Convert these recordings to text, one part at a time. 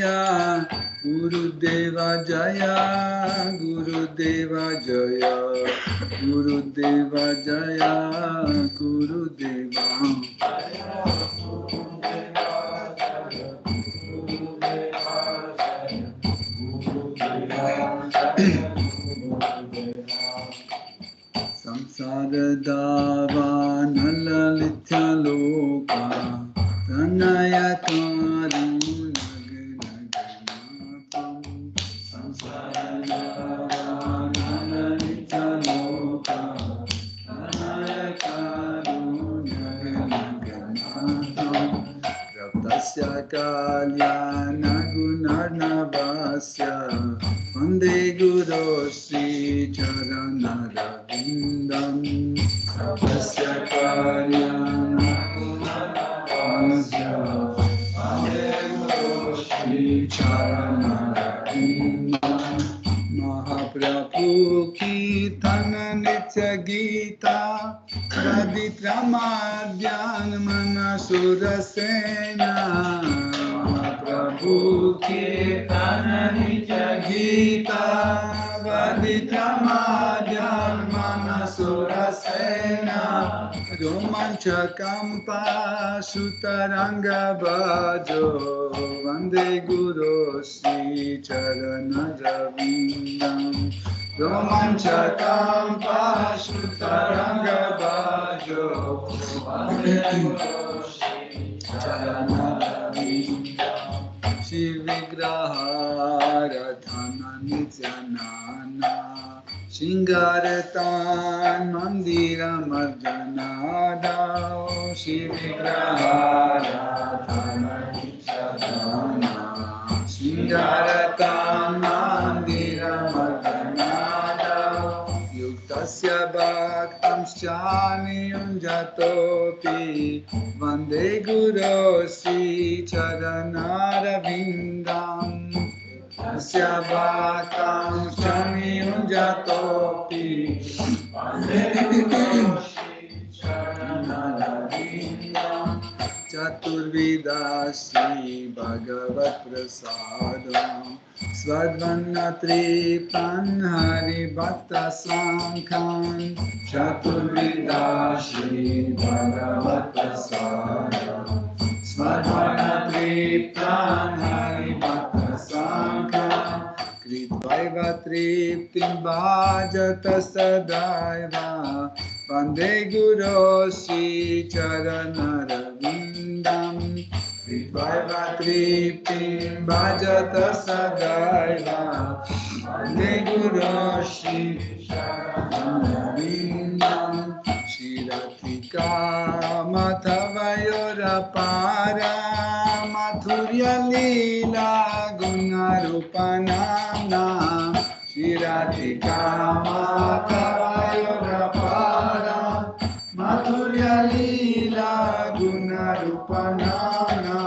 Jaya, Gurudeva Jaya, Gurudeva Jaya, Gurudeva Jaya, Gurudeva. Samsara Davana Lalitya Loka Tanaya Karunaganaganapam Samsara Davana Lalitya Loka Tanaya Karunaganaganapam Raptasya Kalyana Gunarnavasya Vande Guru Sri Charanarvindam Raptasya Kalyana Gunarnavasya Vande Guru Sri Charanarvindam Mahaprabhu Kirtana Nitya Gita Raditramadyan Manasurasena Mahaprabhu Kirtana Nitya Gita Raditramadyan Manasurasena Romanchakampa Sutaranga Bhajo Vande Guru Sri Charanarvindam Romanchakampa Sutaranga Bhajo Vande Guru Sri Charanarvindam Shivigraha Radhana Nityanana Shingaratan Mandira Marjanada Shivigraha Radhana Nityanana Shingaratan Mandira Marjanada Yuktasya Bhaktam Shani Unjatopi Vande Guru Sri Charanarvindam Tasya Bhaktam Shani Unjatopi Vande Guru Sri Charanarvindam Chaturvida Sri Bhagavat Prasadam Svadvanatri Pranhari Bhakta Sankhan Chaturvida Shri Bhagavat Prasadam Svadvanatri Pranhari Bhakta Sankhan Kritvaiva Triptim Bhajata Sadaiva Vande Guru Sri Charanarvindam Kritvaiva Triptim Bhajata Sadaiva Vande Guru Sri Charanarvindam Shiratika Mathavayora Para Mathurya Lila Gunarupanana Shiratika Mathavayora Para Mathurya Lila Gunarupanana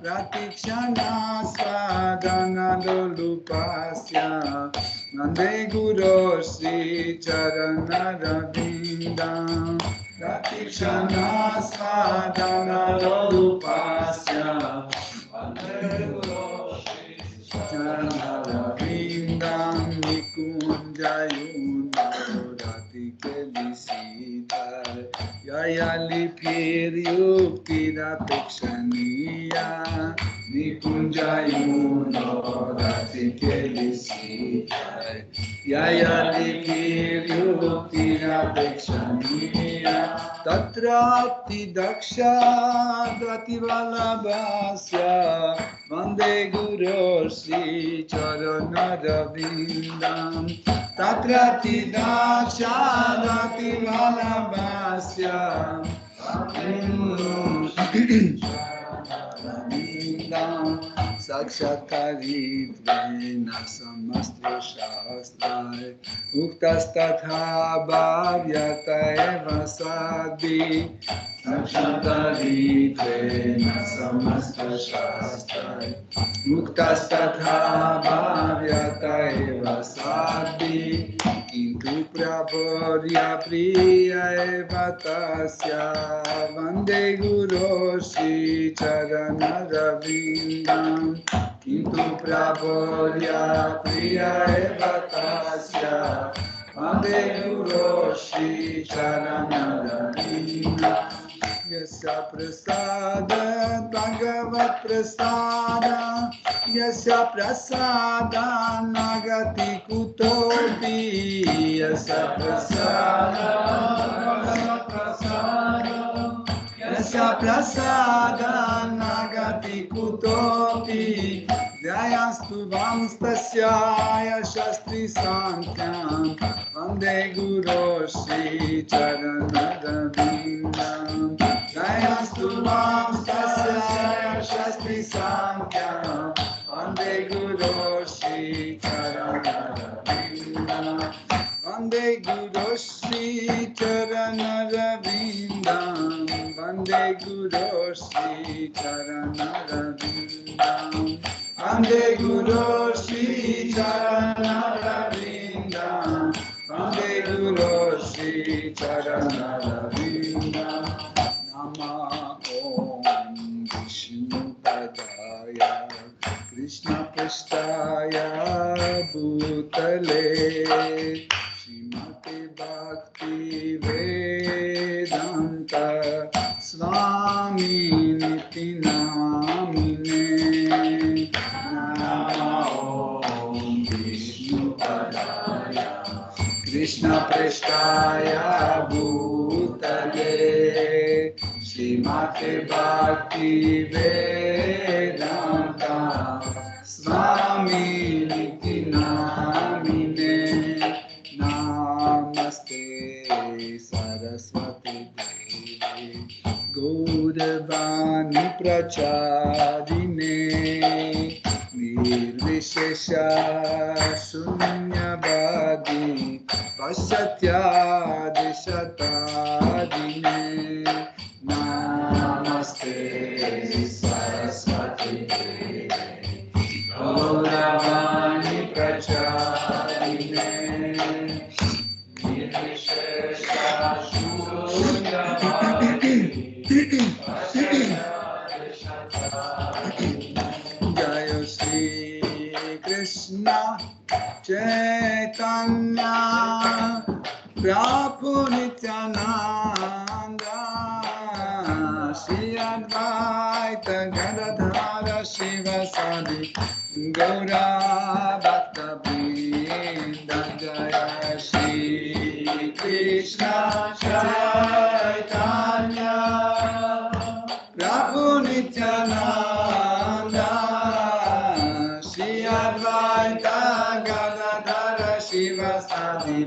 Pratikshana Swadana Dolupasya Vande Guru Sri Charanarvindam Pratikshana Swadana Dolupasya Vande Guru Sri Charanarvindam Nikunjayuno Ratike Visitar Yayali Piryukti Rapekshaniya Nikunjayuno Ratike Visitar Yayali Piryukti Rapekshaniya Tatrapti Daksha Dativalabhasya Vande Guru Sri Charanarvindam Tatrapti Daksha Dativalabhasya Vande Guru Sri Charanarvindam Sakshataritvrena Samastra Shastrai Uktastatha Bhavyata Eva Sadhi Sakshataritvrena Samastra Shastrai Uktastatha Bhavyata Eva Sadhi Kintu Pravarya Priya Eva Tasya Vande Guru Sri Charanarvindam Kintu pravodya priya eva tasya Vande Guru Shri Charanaravinda Yasya prasada bhagavat prasada Yasya prasada nagati kutopi Yasya prasada bhagavat prasada Yasya prasada nagati kutopi Dhyayastu vamstasya yashastri santyam Vande Guru Shri Charanaravinda Dhyayastu vamstasya yashastri santyam Vande Guru Shri Charanaravinda Vande Guru Shri Charanaravinda Vande Guru Shri Charanaravinda Vande Guru Shri Charanaravinda Vande Guru Shri Charanaravinda Nama Om Vishnu Padaya Krishna Prasthaya Bhutale Srimate Bhakti Vedanta Swami Niti Namine Nama Om Vishnu Padaya Krishna Prasthaya Bhutale Srimate Bhakti Vedanta Swami Niti Namine Namaste Saraswati Devi Gauravani Pracharine Nirvishesha Shunyavadi Pasyatya Dishatadine Namaste Saraswati Devi Gauravani Pracharine Nirvishesha Shunyavadi Jaya Shri Krishna Chaitanya Prabhu Nityananda Shri Advaita Gadadhara Shivasadi Gaura Bhakta Vrinda Jaya Shri Krishna Chaitanya Prabhu Nityananda Shri Advaita Gadadhara Shivasadi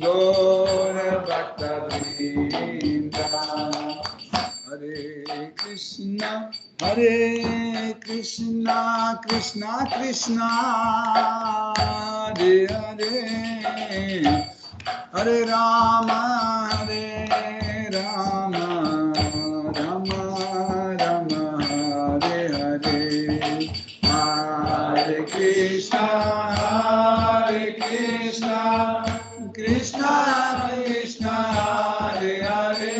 Gaura Bhakta Vrinda Hare Krishna Krishna Krishna Hare Hare Hare Rama Rama Rama Rama Hare Hare Hare Krishna Krishna Krishna Hare Hare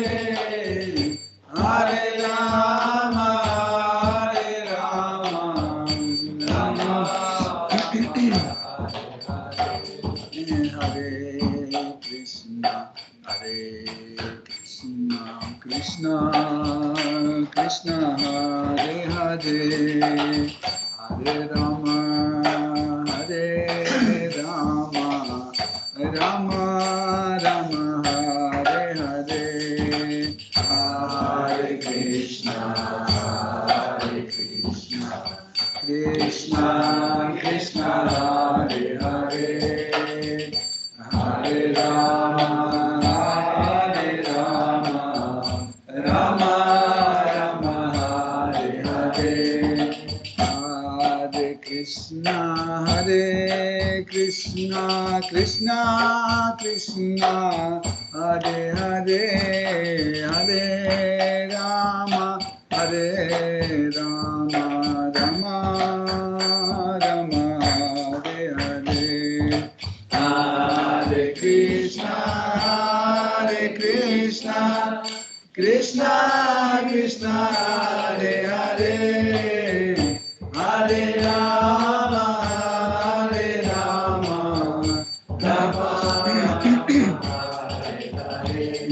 Hare Rama Rama Hare Krishna Krishna Krishna Hare Hare Hare Rama Rama Rama Hare Hare Hare Krishna Krishna Krishna Hare Hare Hare Rama Rama Rama Hare Hare Hare Krishna Krishna Krishna Hare Hare Hare Rama Rama Rama Hare Hare Hare Krishna Krishna Krishna Hare Hare Hare Rama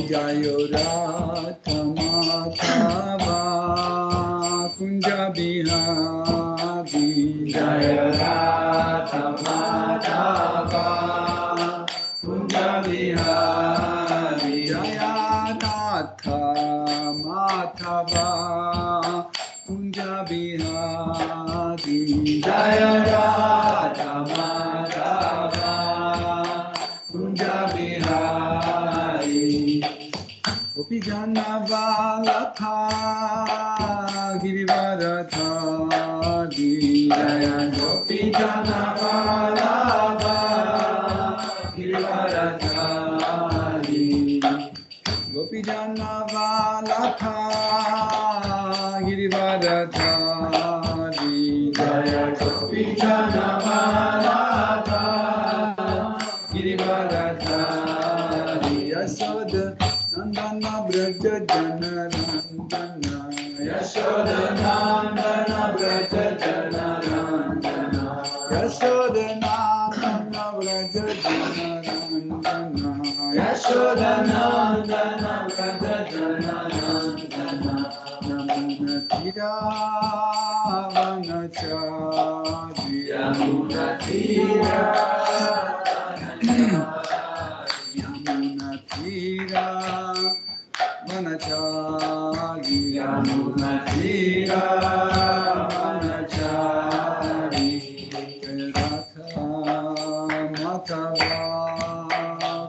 Jaya Radha Madhava Kunja Bihari Jaya Radha Madhava Kunja Bihari Jaya Radha Madhava Kunja Bihari Jaya Radha Madhava Kunja Bihari Gopi Jana Valakha Girivaradhari Jaya Gopi Jana Valakha Girivaradhari Gopi Jana Valakha Girivaradhari Jaya Gopi Jana Valakha Girivaradhari Yasoda Nandana Braja Jana Nandana Yashoda Nandana Braja Jana Nandana Yashoda Nandana Braja Jana Nandana Yashoda Nandana Braja Jana Nandana Yamuna Tira Vanachari Yamuna Tira Yamuna Tira Vanachari Yamuna Tira Vanachari Radha Madhava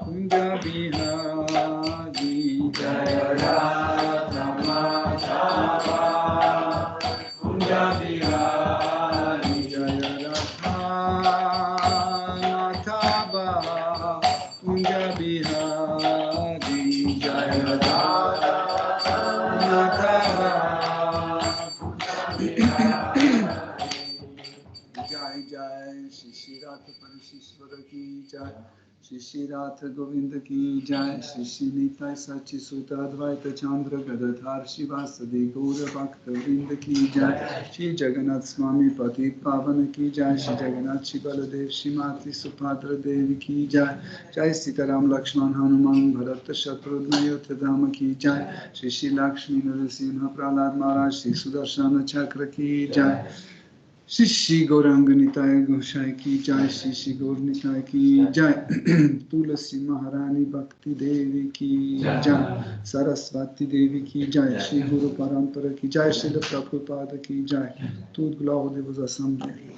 Kunja Bihari Jaya Radha Madhava Kunja Bihari Jaya Radha Madhava Kunja Bihari Jaya Radha Madhava Jai Jai Shri Shri Radha Parishishvara Ki Jai Shri Shri Radha Govinda Ki Jai Shri Shri Nitai Sachi Sutta Advaita Chandra Gadadhar Shivasadi Gaura Bhakta Vrinda Ki Jai Shri Jagannath Swami Pati Pavana Ki Jai Shri Jagannath Shri Baladev Shri Mati Subhadra Devi Ki Jai Jai Sitaram Lakshman Hanuman Bharata Shatrugna Yodhadhama Ki Jai Shri Shri Lakshmi Narasimha Prahlad Maharaj Shri Sudarshana Chakra Ki Jai Shri Shri Gauranga Nitai Goshai Ki Jai Shri Shri Gaur Nitai Ki Jai Tulasi Maharani Bhakti Devi Ki Jai Saraswati Devi Ki Jai Shri Guru Parampara Ki Jai Shri Prabhupada Ki Jai Toute gloire de vos assemblées.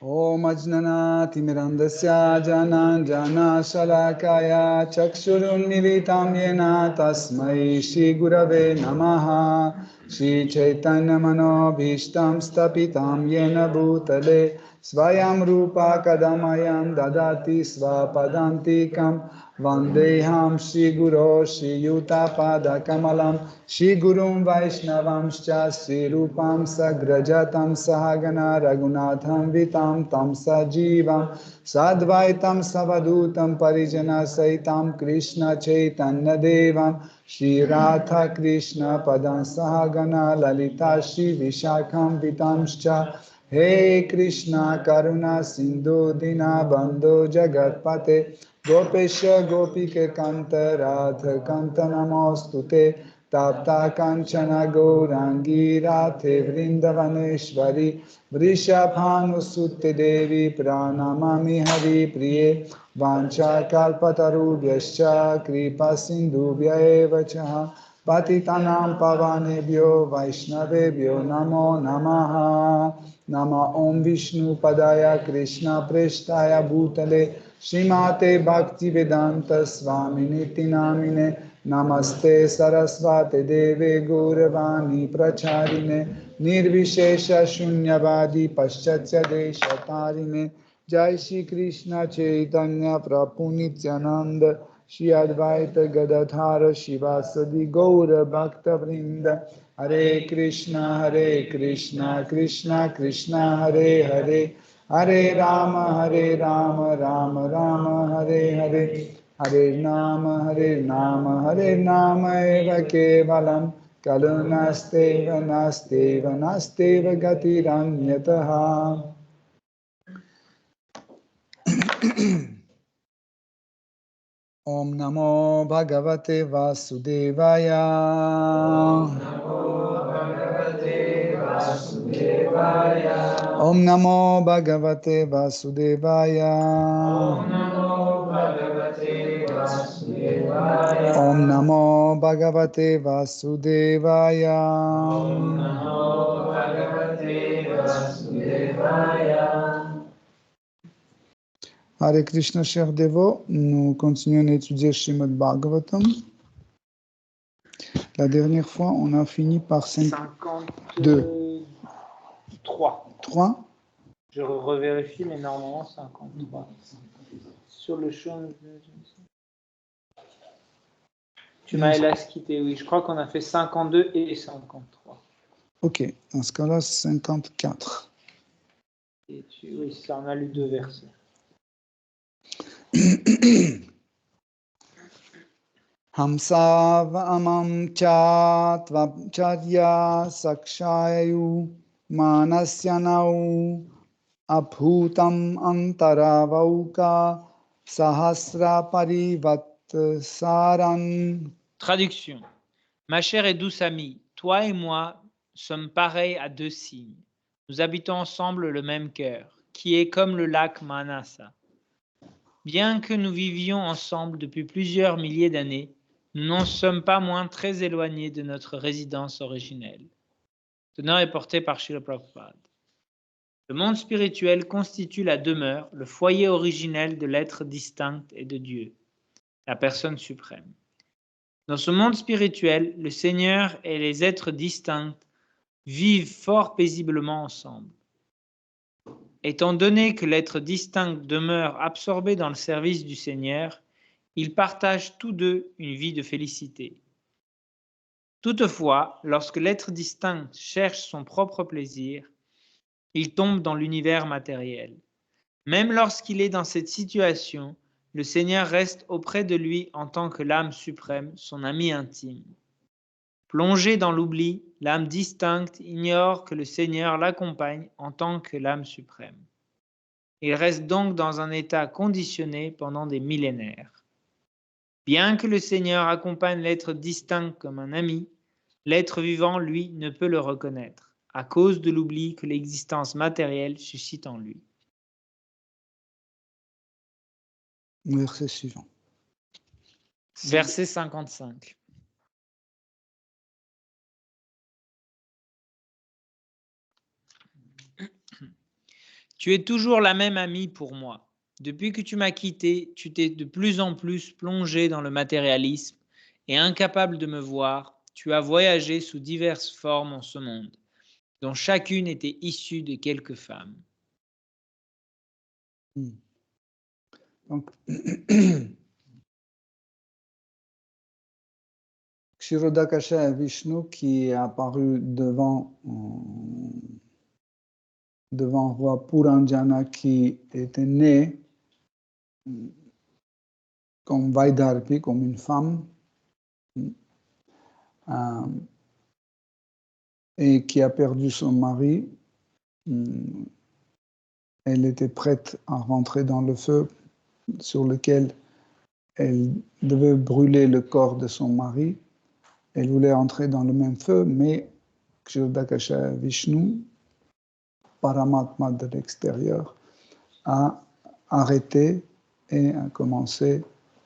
Om Ajnanati Mirandasya Janan Jana Shalakaya Chakshurun Militam Yena Tasmai Shri Gurave Namaha Shri Chaitanya Mano Bhishtam Stapitam Yena Bhutale Svayam Rupa Kadamayam Dadati Svapadantikam Vandeham Shri Guru Shri Yuta Pada Kamalam Shri Gurum Vaishnavamscha Shri Rupam Sagrajatam Sahagana Raghunatham Vitam Tam Sajivam Sadvaitam Savadutam Parijana Saitam Krishna Chaitanya Devam Shri Radha Krishna Padam Sahagana Lalita Shri Vishakam Vitamscha He Krishna Karuna Sindhu Dina Bandhu Jagatpate Gopesha Gopika Kanta Radha Kanta Namostute Tapta Kanchana Gaurangi Radhe Vrindavaneshwari Vrishabhanusutte Devi Pranamami Hari Priye Vancha Kalpatarubhyascha Kripa Sindhubhya eva cha Patitanam Pavanebhyo Vaishnavebhyo Namo Namaha Nama Om Vishnu Padaya Krishna Preshtaya Bhutale Srimate Bhaktivedanta Swaminiti Namine Namaste Sarasvate Deve Gauravani Pracharine Nirvishesha Shunyavadi Paschatya Deshatarine Jai Shri Krishna Chaitanya Prabhu Nityananda Shri Advaita Gadadhara Shivasadi Gaura Bhakta Vrinda Hare Krishna Krishna Krishna Hare Hare Hare Rama Rama Rama Hare Hare Hare Nama Eva Kevalam kalunasteva nasteva nasteva gatiranyataha. Om Namo Bhagavate Vasudevaya. Om Namo Bhagavate Vasudevaya. Om Namo Bhagavate Vasudevaya. Hare Krishna, chers dévots, nous continuons d'étudier Srimad Bhagavatam. La dernière fois, on a fini par 52. 3. Je revérifie, mais normalement 53. Sur le champ. Tu m'as hélas quitté, oui. Je crois qu'on a fait 52 et 53. Ok, dans ce cas-là, 54. Et oui, ça, on a lu 2 versets. Hamsav amam chatya sakshayu manasyanau abhutam antaravauka sahasra parivatsaran. Traduction. Ma chère et douce amie, toi et moi sommes pareils à 2 cygnes. Nous habitons ensemble le même cœur, qui est comme le lac Manasa. Bien que nous vivions ensemble depuis plusieurs milliers d'années, nous n'en sommes pas moins très éloignés de notre résidence originelle. Ce nom est porté par Srila Prabhupada. Le monde spirituel constitue la demeure, le foyer originel de l'être distinct et de Dieu, la personne suprême. Dans ce monde spirituel, le Seigneur et les êtres distincts vivent fort paisiblement ensemble. Étant donné que l'être distinct demeure absorbé dans le service du Seigneur, ils partagent tous deux une vie de félicité. Toutefois, lorsque l'être distinct cherche son propre plaisir, il tombe dans l'univers matériel. Même lorsqu'il est dans cette situation, le Seigneur reste auprès de lui en tant que l'âme suprême, son ami intime. Plongé dans l'oubli, l'âme distincte ignore que le Seigneur l'accompagne en tant que l'âme suprême. Il reste donc dans un état conditionné pendant des millénaires. Bien que le Seigneur accompagne l'être distinct comme un ami, l'être vivant, lui, ne peut le reconnaître, à cause de l'oubli que l'existence matérielle suscite en lui. Verset suivant. Verset 55. Tu es toujours la même amie pour moi. Depuis que tu m'as quitté, tu t'es de plus en plus plongé dans le matérialisme et incapable de me voir, tu as voyagé sous diverses formes en ce monde, dont chacune était issue de quelques femmes. Donc, Kshirodakasha est Vishnu qui est apparu devant roi Puranjana qui était né comme Vaidarpi, comme une femme, et qui a perdu son mari. Elle était prête à rentrer dans le feu sur lequel elle devait brûler le corps de son mari. Elle voulait entrer dans le même feu, mais Kshirodakasha Vishnu, Paramatma de l'extérieur, a arrêté et a commencé à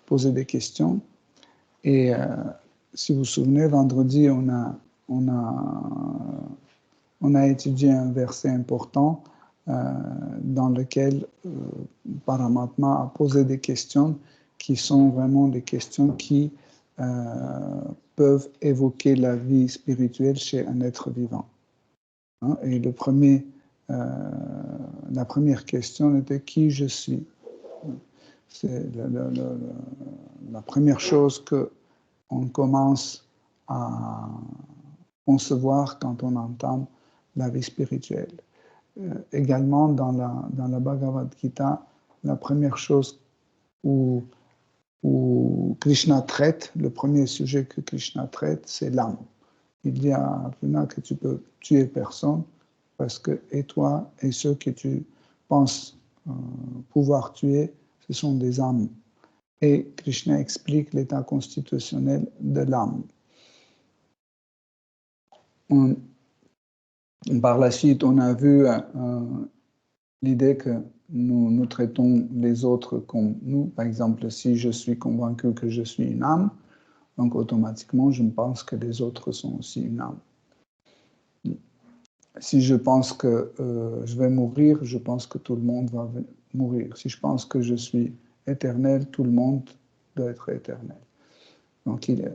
poser des questions. Et si vous vous souvenez, vendredi, on a étudié un verset important dans lequel Paramatma a posé des questions qui sont vraiment des questions qui peuvent évoquer la vie spirituelle chez un être vivant. Et la première question était qui je suis. C'est la première chose qu'on commence à concevoir quand on entame la vie spirituelle. Également dans la Bhagavad Gita, la première chose où Krishna traite, le premier sujet que Krishna traite, c'est l'âme. il dit à Arjuna que tu peux tuer personne, parce que et toi et ceux que tu penses pouvoir tuer, ce sont des âmes. Et Krishna explique l'état constitutionnel de l'âme. Par la suite, on a vu l'idée que nous traitons les autres comme nous. Par exemple, si je suis convaincu que je suis une âme, donc automatiquement, je pense que les autres sont aussi une âme. Si je pense que je vais mourir, je pense que tout le monde va mourir. Si je pense que je suis éternel, tout le monde doit être éternel. Donc il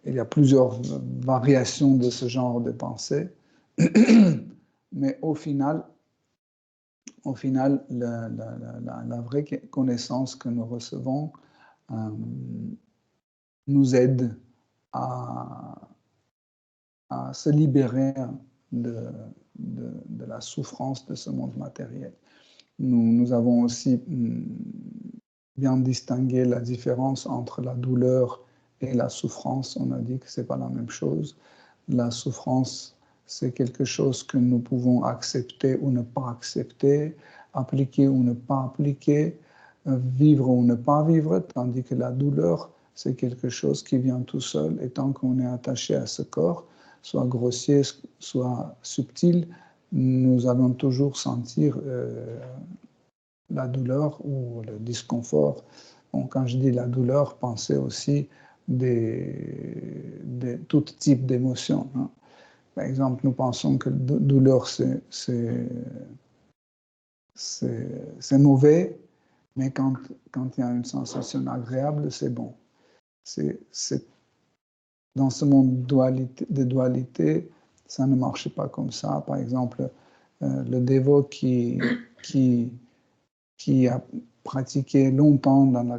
y a plusieurs variations de ce genre de pensée. Mais au final, la vraie connaissance que nous recevons nous aide à se libérer de la souffrance de ce monde matériel. Nous avons aussi bien distingué la différence entre la douleur et la souffrance. On a dit que ce n'est pas la même chose. La souffrance, c'est quelque chose que nous pouvons accepter ou ne pas accepter, appliquer ou ne pas appliquer, vivre ou ne pas vivre, tandis que la douleur, c'est quelque chose qui vient tout seul, et tant qu'on est attaché à ce corps, soit grossier, soit subtil, nous allons toujours sentir la douleur ou le disconfort. Bon, quand je dis la douleur, pensez aussi tout type d'émotions. Hein. Par exemple, nous pensons que la douleur, c'est mauvais, mais quand il y a une sensation agréable, c'est bon. Dans ce monde de dualité, ça ne marche pas comme ça. Par exemple, le dévot qui a pratiqué longtemps dans la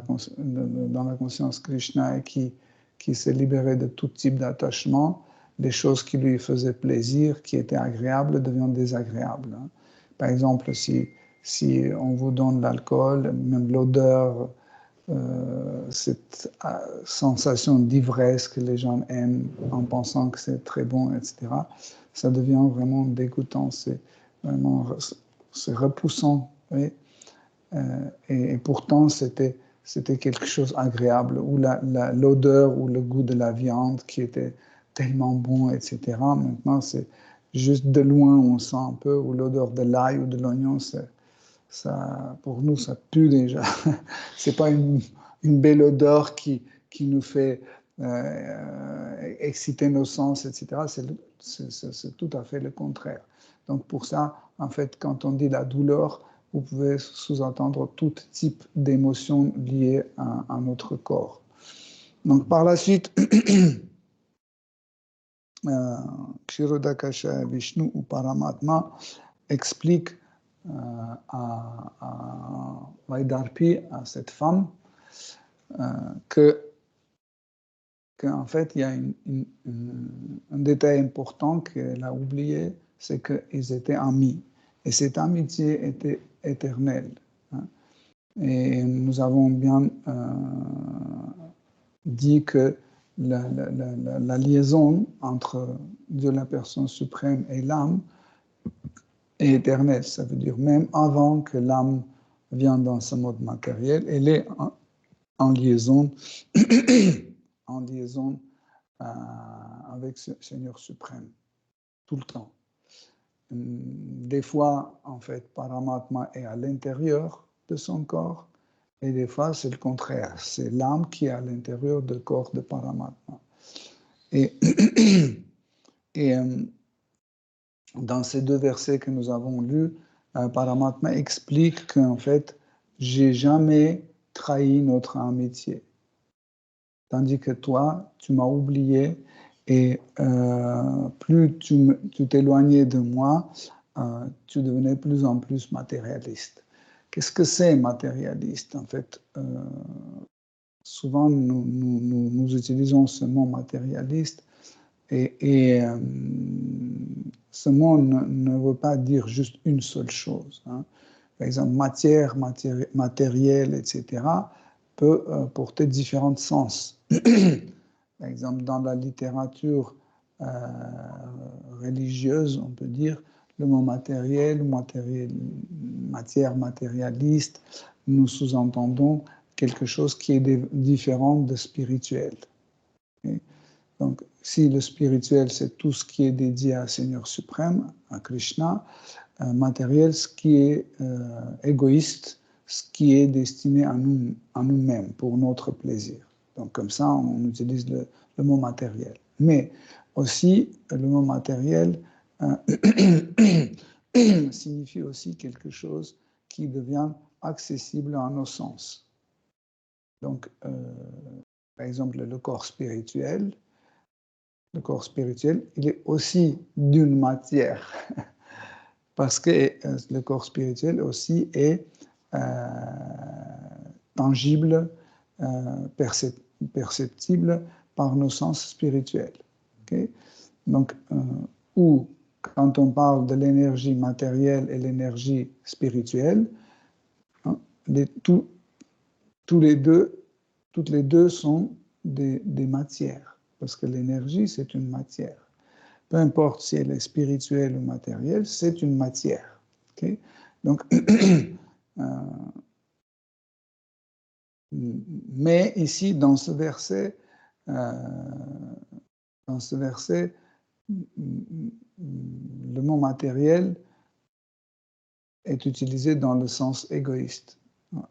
conscience Krishna et qui s'est libéré de tout type d'attachement, les choses qui lui faisaient plaisir, qui étaient agréables, deviennent désagréables. Hein. Par exemple, si on vous donne l'alcool, même l'odeur, cette sensation d'ivresse que les gens aiment en pensant que c'est très bon, etc., ça devient vraiment dégoûtant, c'est repoussant. Oui. Et pourtant, c'était quelque chose d'agréable, ou l'odeur ou le goût de la viande qui était tellement bon, etc. Maintenant, c'est juste de loin, on sent un peu, ou l'odeur de l'ail ou de l'oignon, ça, pour nous, ça pue déjà. C'est pas une belle odeur qui nous fait exciter nos sens, etc. C'est tout à fait le contraire. Donc pour ça, en fait, quand on dit la douleur, vous pouvez sous-entendre tout type d'émotions liées à notre corps. Donc par la suite, Kshirodakasha Vishnu ou Paramatma explique à Vaidarpi, à cette femme, qu'en fait, il y a un détail important qu'elle a oublié, c'est qu'ils étaient amis. Et cette amitié était éternelle. Hein. Et nous avons bien dit que la liaison entre Dieu, la personne suprême, et l'âme est éternelle. Ça veut dire même avant que l'âme vienne dans ce mode matériel, elle est en liaison, avec ce Seigneur suprême, tout le temps. Des fois, en fait, Paramatma est à l'intérieur de son corps, et des fois, c'est le contraire. C'est l'âme qui est à l'intérieur du corps de Paramatma. Et dans ces deux versets que nous avons lus, Paramatma explique qu'en fait, j'ai jamais trahi notre amitié. Tandis que toi, tu m'as oublié, et plus tu t'éloignais de moi, tu devenais de plus en plus matérialiste. Qu'est-ce que c'est matérialiste? En fait, souvent nous utilisons ce mot matérialiste, et ce mot ne veut pas dire juste une seule chose. Hein. Par exemple, matière, matériel, etc., peut porter différents sens. Par exemple, dans la littérature religieuse, on peut dire, le mot matériel, matière matérialiste, nous sous-entendons quelque chose qui est différent de spirituel. Okay? Donc, si le spirituel, c'est tout ce qui est dédié à Seigneur suprême, à Krishna, matériel, ce qui est égoïste, ce qui est destiné à nous-mêmes, pour notre plaisir. Donc, comme ça, on utilise le mot matériel. Mais aussi, le mot matériel signifie aussi quelque chose qui devient accessible à nos sens. Donc, par exemple, le corps spirituel, il est aussi d'une matière, parce que le corps spirituel aussi est tangible, perceptible par nos sens spirituels. Okay? Donc, quand on parle de l'énergie matérielle et l'énergie spirituelle, hein, toutes les deux sont des matières, parce que l'énergie, c'est une matière. Peu importe si elle est spirituelle ou matérielle, c'est une matière. Okay? Donc, mais ici, dans ce verset, le mot matériel est utilisé dans le sens égoïste.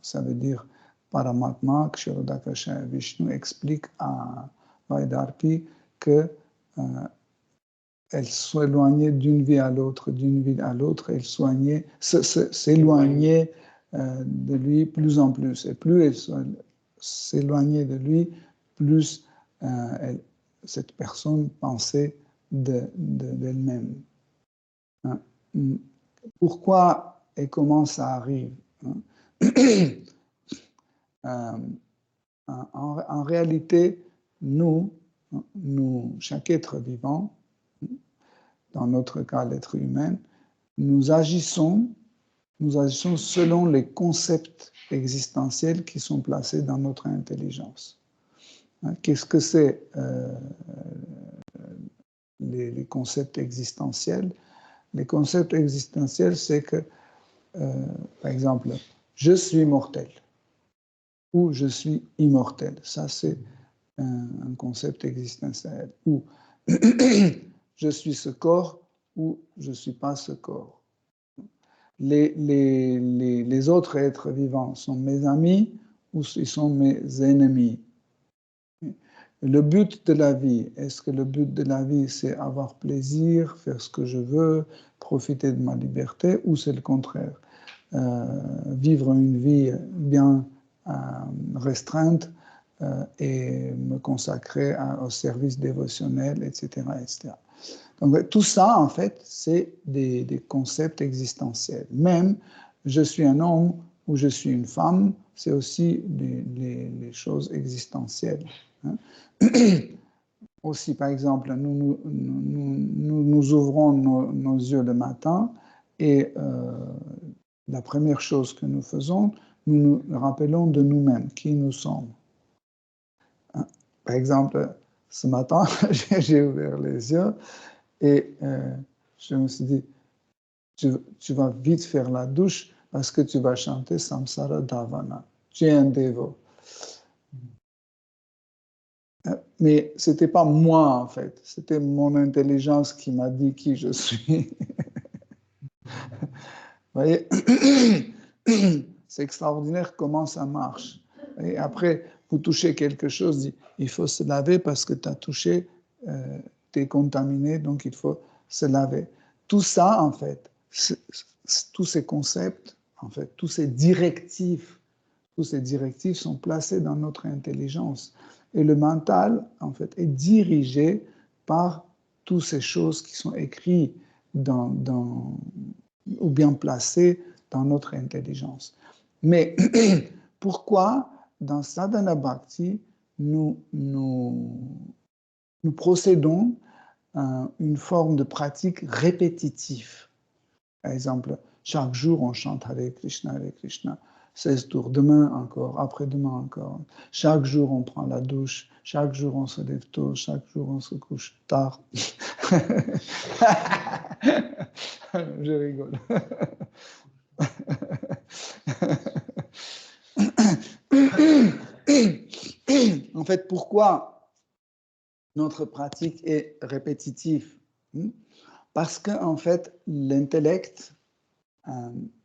Ça veut dire Paramatma, Ksharodakasha Vishnu explique à Vaidarpi que elle s'éloignait d'une vie à l'autre, elle s'éloignait de lui plus en plus. Et plus elle s'éloignait de lui, plus cette personne pensait d'elle-même. Hein? Pourquoi et comment ça arrive? Hein? En réalité, nous, chaque être vivant, dans notre cas l'être humain, nous agissons selon les concepts existentiels qui sont placés dans notre intelligence. Qu'est-ce que c'est les concepts existentiels? Les concepts existentiels, c'est que, par exemple, je suis mortel ou je suis immortel. Ça, c'est un concept existentiel. Ou je suis ce corps ou je ne suis pas ce corps. Les autres êtres vivants sont mes amis ou ils sont mes ennemis. Le but de la vie, est-ce que le but de la vie, c'est avoir plaisir, faire ce que je veux, profiter de ma liberté, ou c'est le contraire, vivre une vie bien restreinte et me consacrer au service dévotionnel, etc., etc. Donc tout ça, en fait, c'est des concepts existentiels. Même je suis un homme ou je suis une femme, c'est aussi les choses existentielles. Hein. Aussi, par exemple, nous ouvrons nos yeux le matin et la première chose que nous faisons, nous nous rappelons de nous-mêmes, qui nous sommes. Hein. Par exemple, ce matin, j'ai ouvert les yeux et je me suis dit, tu vas vite faire la douche parce que tu vas chanter Samsara Dhavana. Tu es un dévot. Mais ce n'était pas moi, en fait. C'était mon intelligence qui m'a dit qui je suis. Vous voyez, c'est extraordinaire comment ça marche. Et après, vous touchez quelque chose, il faut se laver parce que tu as touché, tu es contaminé, donc il faut se laver. Tout ça, en fait, tous ces concepts, en fait, tous ces directives sont placés dans notre intelligence. Et le mental, en fait, est dirigé par toutes ces choses qui sont écrites ou bien placées dans notre intelligence. Mais pourquoi, dans Sadhana Bhakti, nous procédons à une forme de pratique répétitive? Par exemple, chaque jour, on chante Hare Krishna, Hare Krishna. 16 tours, demain encore, après-demain encore. Chaque jour, on prend la douche, chaque jour, on se lève tôt, chaque jour, on se couche tard. Je rigole. En fait, pourquoi notre pratique est répétitive? Parce que, en fait, l'intellect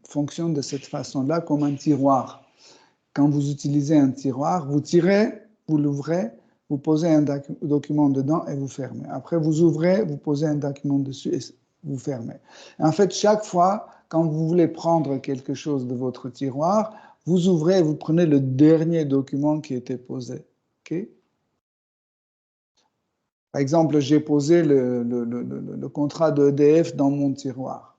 fonctionne de cette façon-là comme un tiroir. Quand vous utilisez un tiroir, vous tirez, vous l'ouvrez, vous posez un document dedans et vous fermez. Après, vous ouvrez, vous posez un document dessus et vous fermez. En fait, chaque fois, quand vous voulez prendre quelque chose de votre tiroir, vous ouvrez et vous prenez le dernier document qui était posé. Okay? Par exemple, j'ai posé le contrat de EDF dans mon tiroir.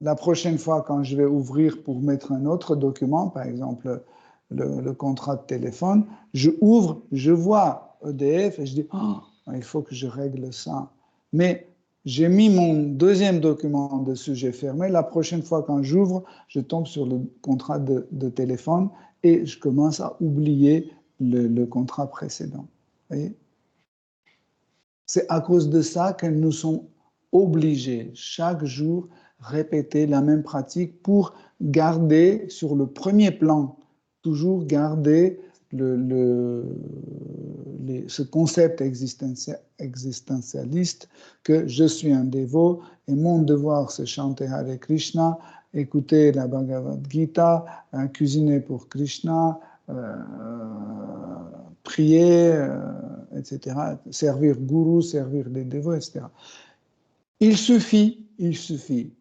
La prochaine fois, quand je vais ouvrir pour mettre un autre document, par exemple le contrat de téléphone, je ouvre, je vois EDF et je dis oh, il faut que je règle ça. Mais j'ai mis mon deuxième document dessus, j'ai fermé. La prochaine fois, quand j'ouvre, je tombe sur le contrat de téléphone et je commence à oublier le contrat précédent. Vous voyez? C'est à cause de ça que nous sommes obligés chaque jour répéter la même pratique pour garder sur le premier plan, toujours garder ce concept existentialiste que je suis un dévot et mon devoir c'est chanter Hare Krishna, écouter la Bhagavad Gita, cuisiner pour Krishna, prier, etc., servir Guru, servir les dévots, etc. Il suffit,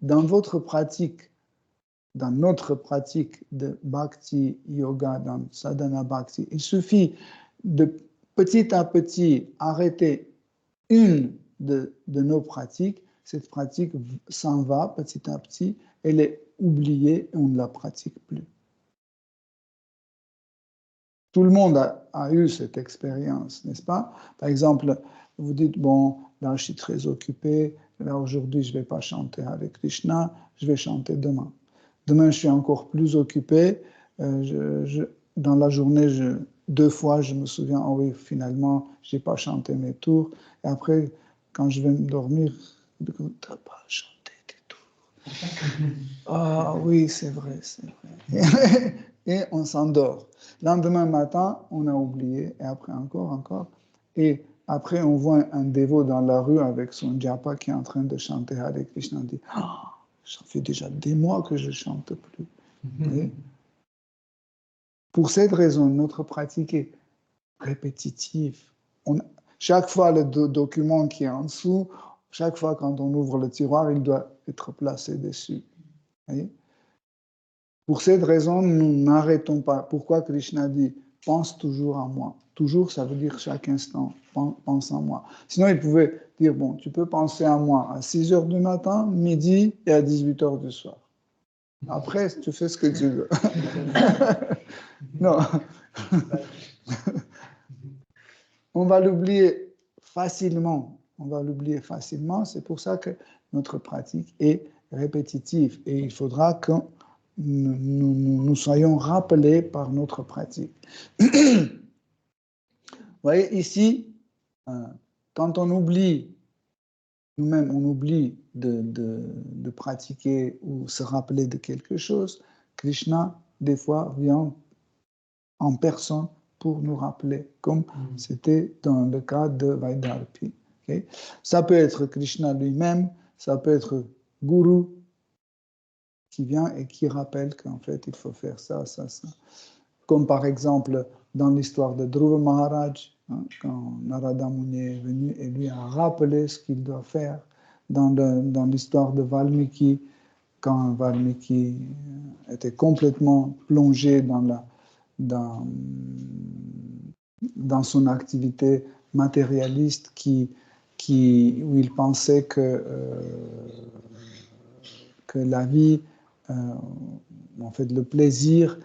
dans votre pratique, dans notre pratique de Bhakti Yoga, dans Sadhana Bhakti, il suffit de petit à petit arrêter une de nos pratiques, cette pratique s'en va petit à petit, elle est oubliée et on ne la pratique plus. Tout le monde a eu cette expérience, n'est-ce pas? Par exemple, vous dites, bon, là je suis très occupé, là aujourd'hui je ne vais pas chanter avec Krishna, je vais chanter demain. Demain je suis encore plus occupé, dans la journée, 2 fois je me souviens, oh oui, finalement, je n'ai pas chanté mes tours. Et après, quand je vais me dormir, tu n'as pas chanté tes tours. Ah oui, c'est vrai, c'est vrai. Et on s'endort. Lendemain matin, on a oublié, et après encore. Et après, on voit un dévot dans la rue avec son japa qui est en train de chanter Hare Krishna. On dit, ça fait déjà des mois que je ne chante plus. Et pour cette raison, notre pratique est répétitive. Chaque fois, le document qui est en dessous, chaque fois quand on ouvre le tiroir, il doit être placé dessus. Voyez? Pour cette raison, nous n'arrêtons pas. Pourquoi Krishna dit « pense toujours à moi ». Toujours, ça veut dire chaque instant, pense à moi. Sinon, il pouvait dire « bon, tu peux penser à moi à 6 heures du matin, midi et à 18 heures du soir. Après, tu fais ce que tu veux. » Non. On va l'oublier facilement. C'est pour ça que notre pratique est répétitive. Et il faudra que nous soyons rappelés par notre pratique. Vous voyez, ici, quand on oublie, nous-mêmes, on oublie de pratiquer ou se rappeler de quelque chose, Krishna, des fois, vient en personne pour nous rappeler, comme c'était dans le cas de Vaidarpi. Okay? Ça peut être Krishna lui-même, ça peut être Guru, qui vient et qui rappelle qu'en fait, il faut faire ça. Comme par exemple, dans l'histoire de Dhruva Maharaj, quand Narada Muni est venu et lui a rappelé ce qu'il doit faire. Dans l'histoire de Valmiki, quand Valmiki était complètement plongé dans son activité matérialiste où il pensait que la vie, en fait, le plaisir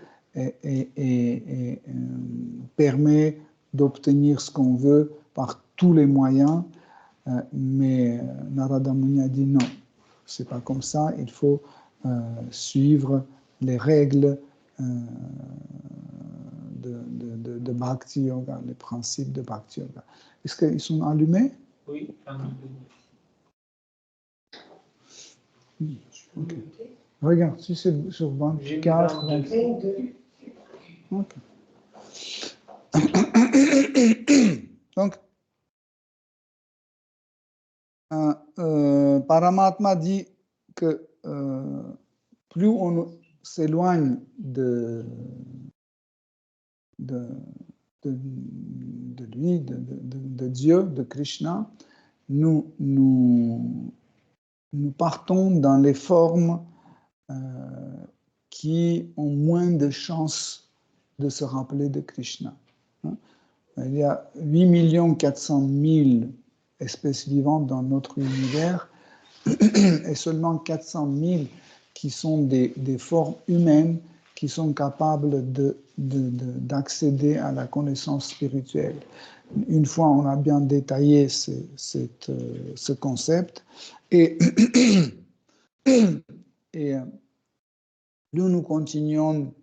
permet d'obtenir ce qu'on veut par tous les moyens, mais Narada Muni a dit non, c'est pas comme ça, il faut suivre les règles de Bhakti Yoga, les principes de Bhakti Yoga. Est-ce qu'ils sont allumés? Oui. Okay. Regarde, si c'est sur 24, 22. Ok. Donc, Paramatma dit que plus on s'éloigne de lui, de Dieu, de Krishna, nous partons dans les formes qui ont moins de chances de se rappeler de Krishna. Il y a 8 400 000 espèces vivantes dans notre univers et seulement 400 000 qui sont des formes humaines qui sont capables d'accéder à la connaissance spirituelle. Une fois, on a bien détaillé ce concept et plus nous continuons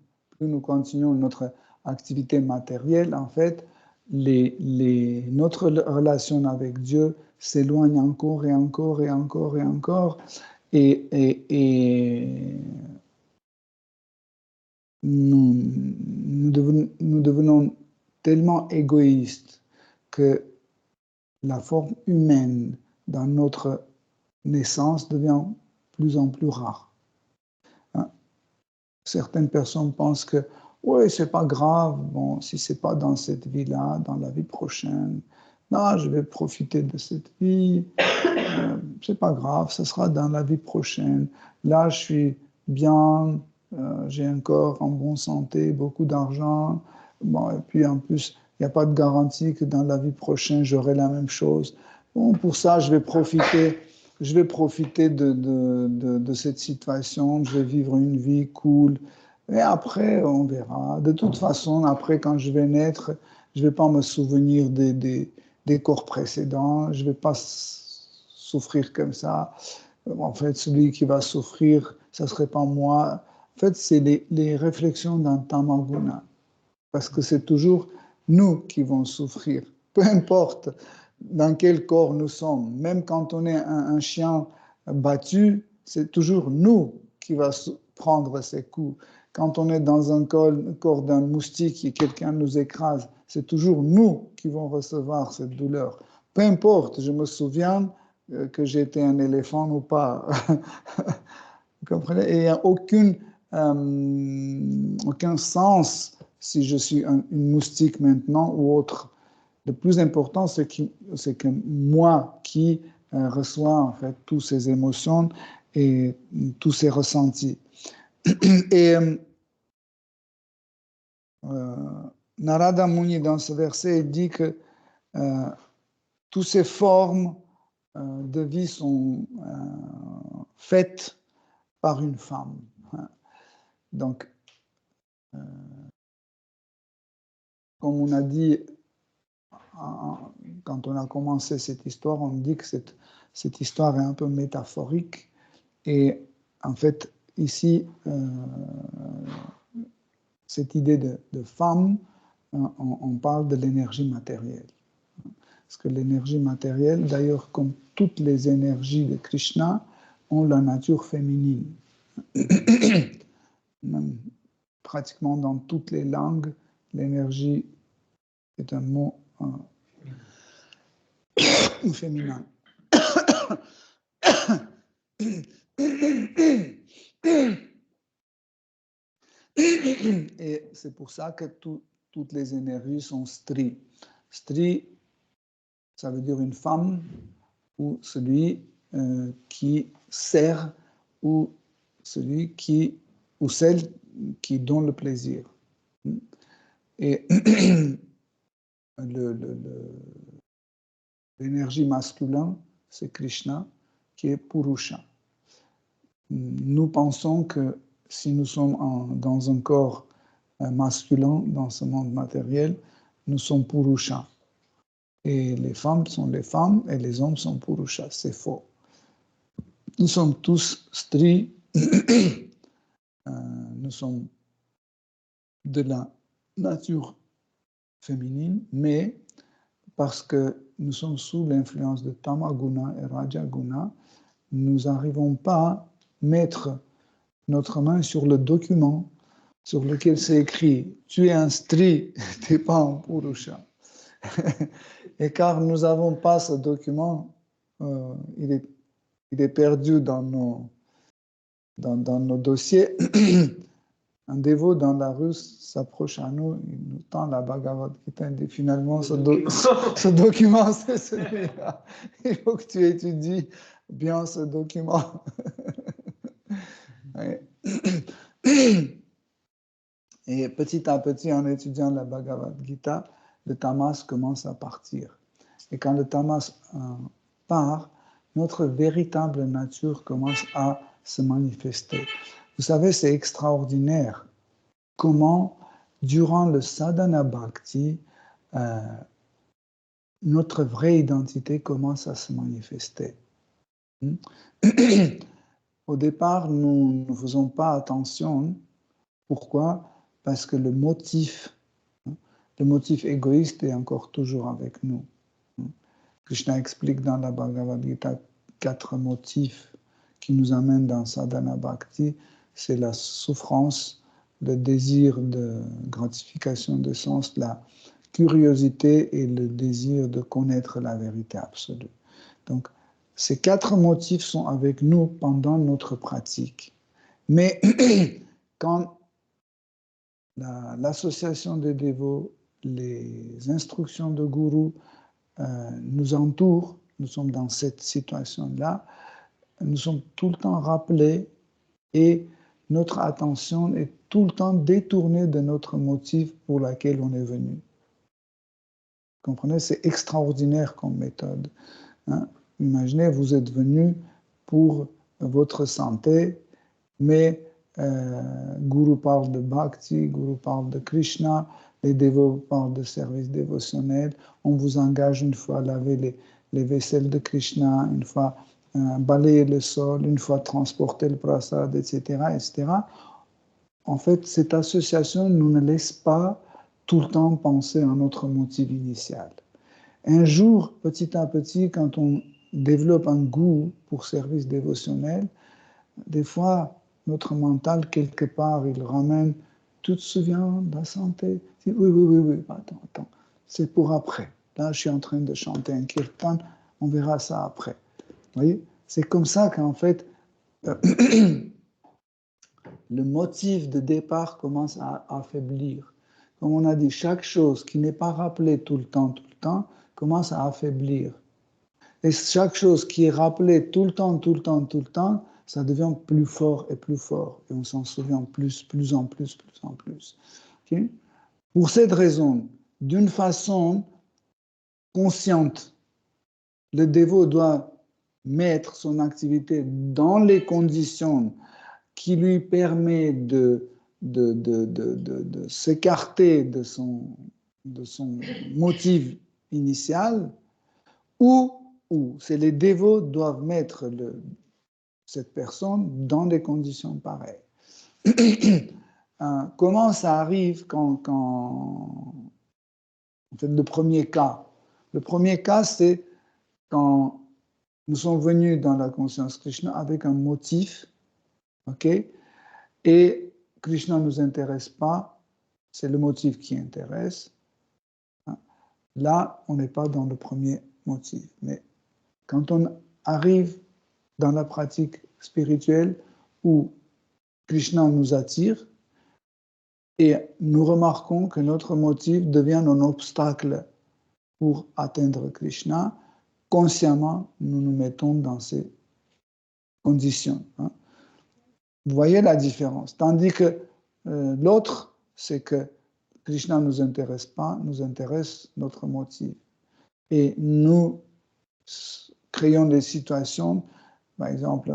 notre activité matérielle, en fait, notre relation avec Dieu s'éloigne encore et encore et encore et encore. Et nous devenons tellement égoïstes que la forme humaine dans notre naissance devient plus en plus rare. Certaines personnes pensent que oui, c'est pas grave, bon, si c'est pas dans cette vie-là, dans la vie prochaine, non, je vais profiter de cette vie, c'est pas grave, ce sera dans la vie prochaine. Là, je suis bien, j'ai un corps en bonne santé, beaucoup d'argent, bon, et puis en plus, il n'y a pas de garantie que dans la vie prochaine, j'aurai la même chose. Bon, pour ça, je vais profiter de cette situation, je vais vivre une vie cool, et après, on verra. De toute façon, après, quand je vais naître, je ne vais pas me souvenir des corps précédents, je ne vais pas souffrir comme ça. En fait, celui qui va souffrir, ce ne serait pas moi. En fait, c'est les réflexions d'un tamaguna, parce que c'est toujours nous qui vont souffrir, peu importe dans quel corps nous sommes. Même quand on est un chien battu, c'est toujours nous qui va prendre ces coups. Quand on est dans un corps d'un moustique et quelqu'un nous écrase, c'est toujours nous qui vont recevoir cette douleur. Peu importe, je me souviens que j'étais un éléphant ou pas. Vous comprenez? Et il n'y a aucun sens si je suis une moustique maintenant ou autre. Le plus important, c'est que moi qui reçois en fait toutes ces émotions et tous ces ressentis. Et Narada Muni, dans ce verset, dit que toutes ces formes de vie sont faites par une femme. Donc, comme on a dit, quand on a commencé cette histoire, on dit que cette histoire est un peu métaphorique. Et en fait, ici, cette idée de femme, on parle de l'énergie matérielle. Parce que l'énergie matérielle, d'ailleurs, comme toutes les énergies de Krishna, ont la nature féminine. Même pratiquement dans toutes les langues, l'énergie est un mot féminin. Et c'est pour ça que toutes les énergies sont stri. Stri, ça veut dire une femme ou celui qui sert ou celui qui ou celle qui donne le plaisir. Et l'énergie masculine, c'est Krishna, qui est Purusha. Nous pensons que si nous sommes dans un corps masculin, dans ce monde matériel, nous sommes Purusha. Et les femmes sont les femmes et les hommes sont Purusha. C'est faux. Nous sommes tous Stri. Nous sommes de la nature féminine, mais parce que nous sommes sous l'influence de Tamaguna et Rajaguna, nous n'arrivons pas à mettre notre main sur le document sur lequel c'est écrit « Tu es un stri, tu n'es pas un purusha ». Et car nous n'avons pas ce document, il est perdu dans nos dossiers. Un dévot dans la rue s'approche à nous, il nous tend la Bhagavad Gita, il dit finalement ce document, c'est celui-là. Il faut que tu étudies bien ce document. Et petit à petit, en étudiant la Bhagavad Gita, le tamas commence à partir. Et quand le tamas part, notre véritable nature commence à se manifester. Vous savez, c'est extraordinaire comment, durant le sadhana bhakti, notre vraie identité commence à se manifester. Au départ, nous ne faisons pas attention. Pourquoi? Parce que le motif égoïste est encore toujours avec nous. Krishna explique dans la Bhagavad Gita 4 motifs qui nous amènent dans sadhana bhakti. C'est la souffrance, le désir de gratification des sens, la curiosité et le désir de connaître la vérité absolue. Donc, ces 4 motifs sont avec nous pendant notre pratique. Mais quand l'association des dévots, les instructions de Guru nous entourent, nous sommes dans cette situation-là, nous sommes tout le temps rappelés et notre attention est tout le temps détournée de notre motif pour lequel on est venu. Vous comprenez? C'est extraordinaire comme méthode. Hein? Imaginez, vous êtes venu pour votre santé, mais Guru parle de Bhakti, Guru parle de Krishna, les dévots parlent de service dévotionnel, on vous engage une fois à laver les vaisselles de Krishna, une fois balayer le sol, une fois transporter le prasad, etc., etc. En fait, cette association nous ne laisse pas tout le temps penser à notre motif initial. Un jour, petit à petit, quand on développe un goût pour service dévotionnel, des fois, notre mental, quelque part, il ramène « Tu te souviens de la santé ?» Oui, attends, c'est pour après. Là, je suis en train de chanter un kirtan, on verra ça après. Vous voyez? C'est comme ça qu'en fait, le motif de départ commence à affaiblir. Comme on a dit, chaque chose qui n'est pas rappelée tout le temps, commence à affaiblir. Et chaque chose qui est rappelée tout le temps, ça devient plus fort et plus fort. Et on s'en souvient plus en plus. Okay? Pour cette raison, d'une façon consciente, le dévot doit mettre son activité dans les conditions qui lui permettent de s'écarter de son motif initial, ou c'est les dévots doivent mettre cette personne dans des conditions pareilles. Comment ça arrive quand en fait, le premier cas, c'est quand nous sommes venus dans la conscience Krishna avec un motif, ok, et Krishna ne nous intéresse pas, c'est le motif qui intéresse. Là, on n'est pas dans le premier motif. Mais quand on arrive dans la pratique spirituelle où Krishna nous attire et nous remarquons que notre motif devient un obstacle pour atteindre Krishna, consciemment, nous nous mettons dans ces conditions. Vous voyez la différence. Tandis que l'autre, c'est que Krishna ne nous intéresse pas, nous intéresse notre motif. Et nous créons des situations, par exemple,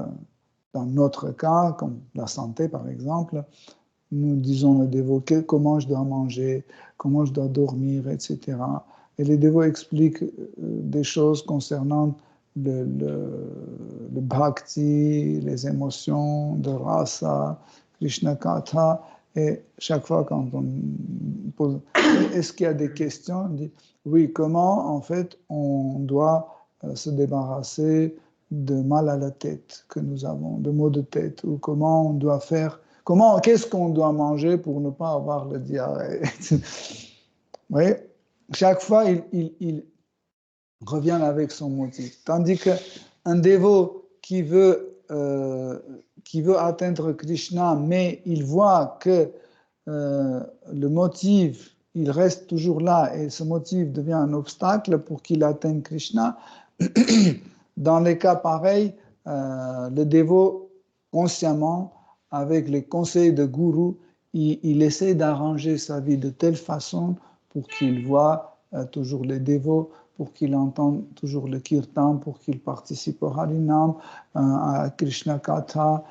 dans notre cas, comme la santé par exemple, nous disons aux dévots comment je dois manger, comment je dois dormir, etc. Et les dévots expliquent des choses concernant le bhakti, les émotions de rasa, Krishna Katha, Et chaque fois quand on pose est-ce qu'il y a des questions, on dit oui, comment en fait on doit se débarrasser de mal à la tête que nous avons, de maux de tête, ou comment on doit faire, qu'est-ce qu'on doit manger pour ne pas avoir le diarrhée. Vous voyez, chaque fois il revient avec son motif. Tandis qu'un dévot qui veut atteindre Krishna, mais il voit que le motif, il reste toujours là et ce motif devient un obstacle pour qu'il atteigne Krishna, dans les cas pareils, le dévot, consciemment, avec les conseils de Guru, il essaie d'arranger sa vie de telle façon pour qu'il voit toujours les dévots, pour qu'il entende toujours le kirtan, pour qu'il participe au Harinam, à Krishna Katha,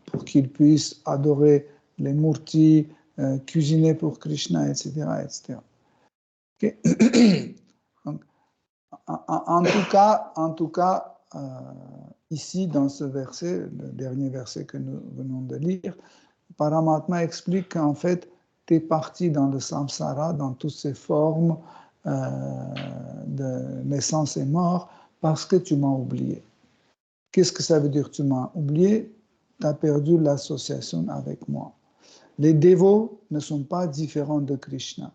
pour qu'il puisse adorer les murtis, cuisiner pour Krishna, etc. etc. Okay. Donc, en tout cas ici, dans ce verset, le dernier verset que nous venons de lire, Paramatma explique qu'en fait, tu es parti dans le samsara, dans toutes ces formes de naissance et mort, parce que tu m'as oublié. Qu'est-ce que ça veut dire tu m'as oublié? Tu as perdu l'association avec moi. Les dévots ne sont pas différents de Krishna.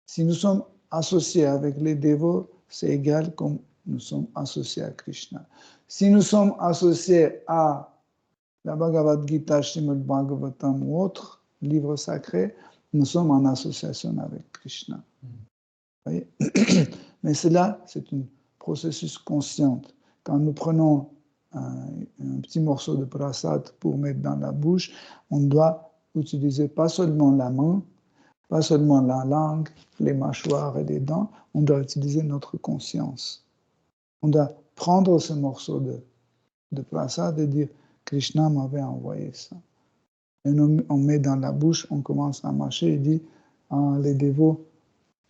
Si nous sommes associés avec les dévots, c'est égal comme nous sommes associés à Krishna. Si nous sommes associés à la Bhagavad Gita, Srimad Bhagavatam ou autre livre sacré, nous sommes en association avec Krishna. Voyez. Mais cela, c'est un processus conscient. Quand nous prenons un petit morceau de prasad pour mettre dans la bouche, on doit utiliser pas seulement la main, pas seulement la langue, les mâchoires et les dents, on doit utiliser notre conscience. On doit prendre ce morceau de prasad et dire Krishna m'avait envoyé ça. Et on met dans la bouche, on commence à mâcher et dit les dévots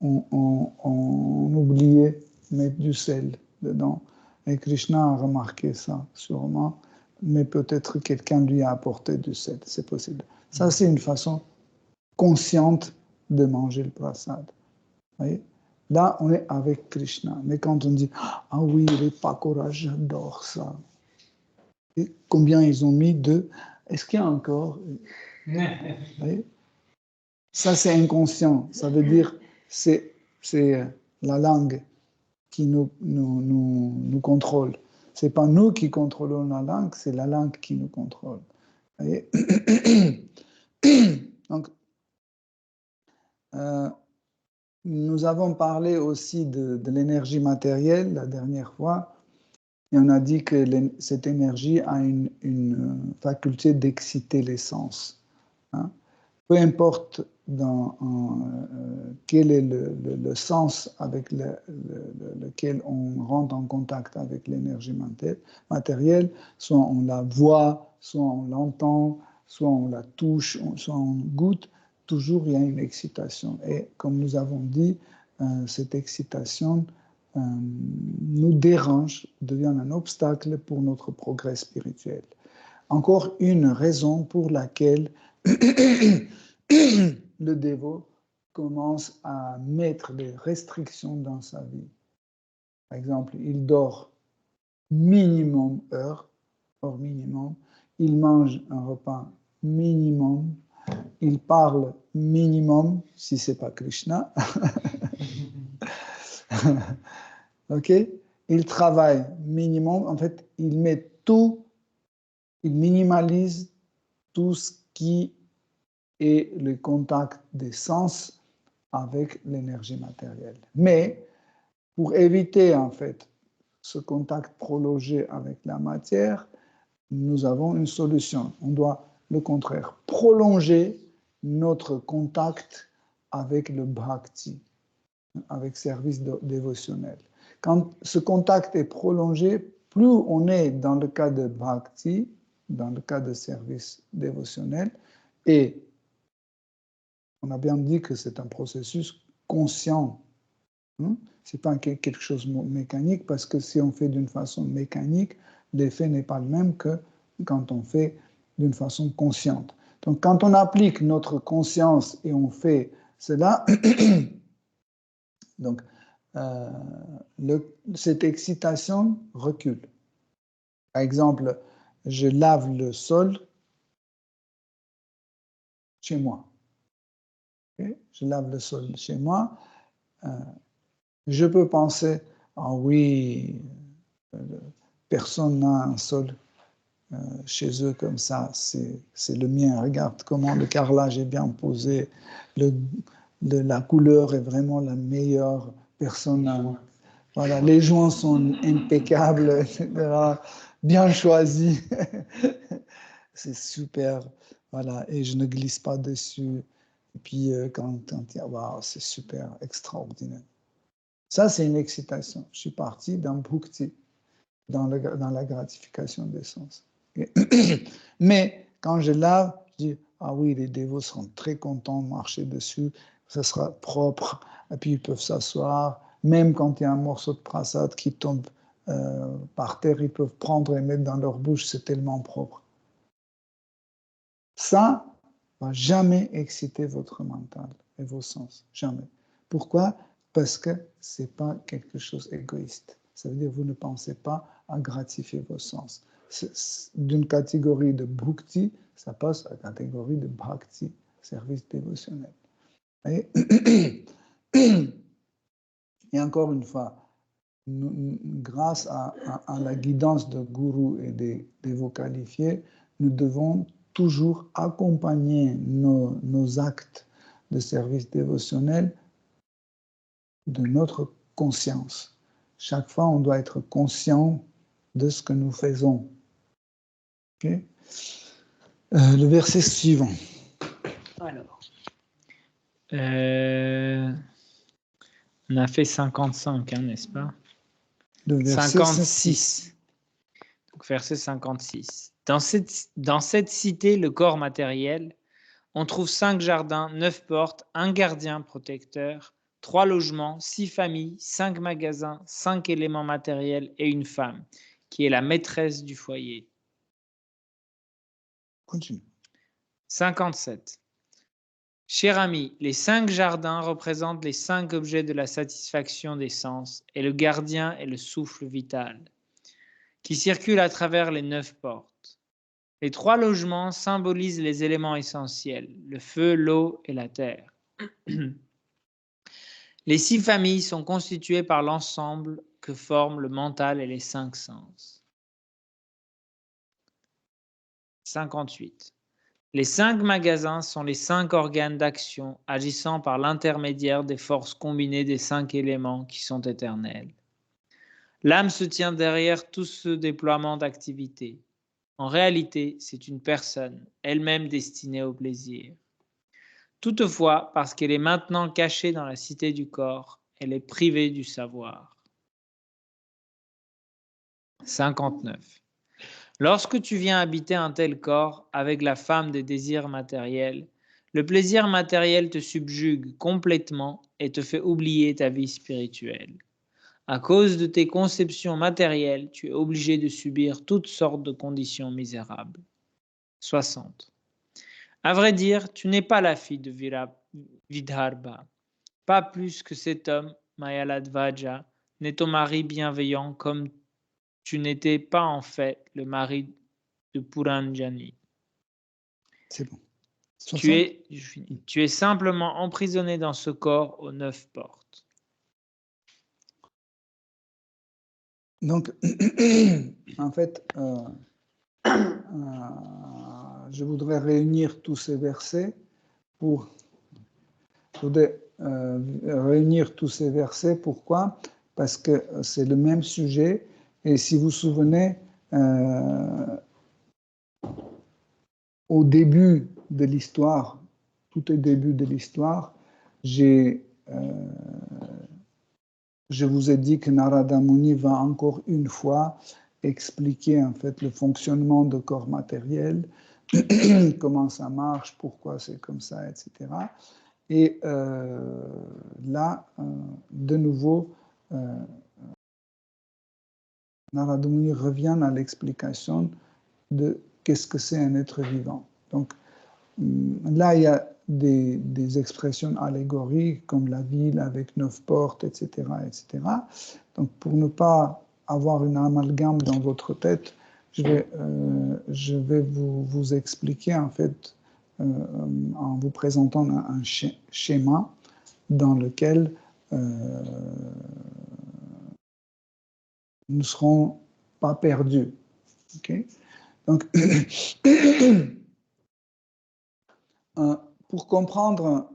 ont oublié de mettre du sel dedans. Et Krishna a remarqué ça, sûrement, mais peut-être quelqu'un lui a apporté du sel, c'est possible. Ça, c'est une façon consciente de manger le prasad. Voyez? Là, on est avec Krishna. Mais quand on dit « Ah oui, les pakoras, j'adore ça ». Et combien ils ont mis de... Est-ce qu'il y a encore... Voyez? Ça, c'est inconscient. Ça veut dire c'est la langue qui nous contrôle. Ce n'est pas nous qui contrôlons la langue, c'est la langue qui nous contrôle. Voyez? Donc, nous avons parlé aussi de l'énergie matérielle la dernière fois, et on a dit que cette énergie a une faculté d'exciter les sens. Hein. Peu importe quel est le sens avec lequel on rentre en contact avec l'énergie matérielle, soit on la voit, soit on l'entend, soit on la touche, soit on goûte, toujours il y a une excitation. Et comme nous avons dit, cette excitation nous dérange, devient un obstacle pour notre progrès spirituel. Encore une raison pour laquelle le dévot commence à mettre des restrictions dans sa vie. Par exemple, il dort minimum heure, hors minimum, il mange un repas minimum, il parle minimum, si ce n'est pas Krishna. Ok? Il travaille minimum, en fait, il met tout, il minimalise tout ce qui est le contact des sens avec l'énergie matérielle. Mais pour éviter en fait ce contact prolongé avec la matière, nous avons une solution. On doit, le contraire, prolonger notre contact avec le bhakti, avec service dévotionnel. Quand ce contact est prolongé, plus on est dans le cas de bhakti, dans le cas de service dévotionnel, et on a bien dit que c'est un processus conscient. Ce n'est pas quelque chose de mécanique, parce que si on fait d'une façon mécanique, l'effet n'est pas le même que quand on fait d'une façon consciente. Donc, quand on applique notre conscience et on fait cela, donc, cette excitation recule. Par exemple, je lave le sol chez moi. Okay? Je lave le sol chez moi. Je peux penser, ah oui, personne n'a un sol chez eux comme ça, c'est le mien. Regarde comment le carrelage est bien posé, la couleur est vraiment la meilleure. Personne n'a. Voilà, les joints sont impeccables, etc. Bien choisis. C'est super. Voilà, et je ne glisse pas dessus. Et puis, quand il y a, waouh, c'est super, extraordinaire. Ça, c'est une excitation. Je suis parti d'un bhukti, dans la gratification des sens. Mais quand je lave, je dis, ah oui, les dévots seront très contents de marcher dessus, ça sera propre, et puis ils peuvent s'asseoir. Même quand il y a un morceau de prasad qui tombe par terre, ils peuvent prendre et mettre dans leur bouche, c'est tellement propre. Ça ne va jamais exciter votre mental et vos sens, jamais. Pourquoi? Parce que ce n'est pas quelque chose d'égoïste. Ça veut dire que vous ne pensez pas à gratifier vos sens. D'une catégorie de bhukti, ça passe à la catégorie de bhakti, service dévotionnel. Et encore une fois, grâce à la guidance de gourous et des dévots qualifiés, nous devons toujours accompagner nos actes de service dévotionnel de notre conscience. Chaque fois, on doit être conscient de ce que nous faisons. Okay? Le verset suivant. Alors, on a fait 55, hein, n'est-ce pas? Le verset 56. Donc, verset 56. Dans cette cité, le corps matériel, on trouve 5 jardins, 9 portes, un gardien protecteur, 3 logements, 6 familles, 5 magasins, 5 éléments matériels et une femme, qui est la maîtresse du foyer. Continue. 57. Cher ami, les 5 jardins représentent les 5 objets de la satisfaction des sens, et le gardien est le souffle vital, qui circule à travers les 9 portes. Les 3 logements symbolisent les éléments essentiels, le feu, l'eau et la terre. Les 6 familles sont constituées par l'ensemble que forment le mental et les 5 sens. 58. Les 5 magasins sont les 5 organes d'action agissant par l'intermédiaire des forces combinées des 5 éléments qui sont éternels. L'âme se tient derrière tout ce déploiement d'activité. En réalité, c'est une personne, elle-même destinée au plaisir. Toutefois, parce qu'elle est maintenant cachée dans la cité du corps, elle est privée du savoir. 59. Lorsque tu viens habiter un tel corps avec la femme des désirs matériels, le plaisir matériel te subjugue complètement et te fait oublier ta vie spirituelle. À cause de tes conceptions matérielles, tu es obligé de subir toutes sortes de conditions misérables. 60. À vrai dire, tu n'es pas la fille de Vidarbha. Pas plus que cet homme, Mayaladvaja, n'est ton mari bienveillant comme tu n'étais pas en fait le mari de Puranjani. C'est bon. Tu es simplement emprisonné dans ce corps aux 9 portes. Donc, en fait, je voudrais réunir tous ces versets Pourquoi? Parce que c'est le même sujet. Et si vous vous souvenez, au début de l'histoire, tout au début de l'histoire, je vous ai dit que Narada Muni va encore une fois expliquer en fait le fonctionnement du corps matériel, comment ça marche, pourquoi c'est comme ça, etc. Et là, de nouveau, Narada Muni revient à l'explication de qu'est-ce que c'est un être vivant. Donc, là, il y a des expressions allégoriques comme la ville avec 9 portes, etc., etc. Donc, pour ne pas avoir une amalgame dans votre tête, je vais vous expliquer en fait en vous présentant un schéma dans lequel nous ne serons pas perdus. Okay? Donc, pour comprendre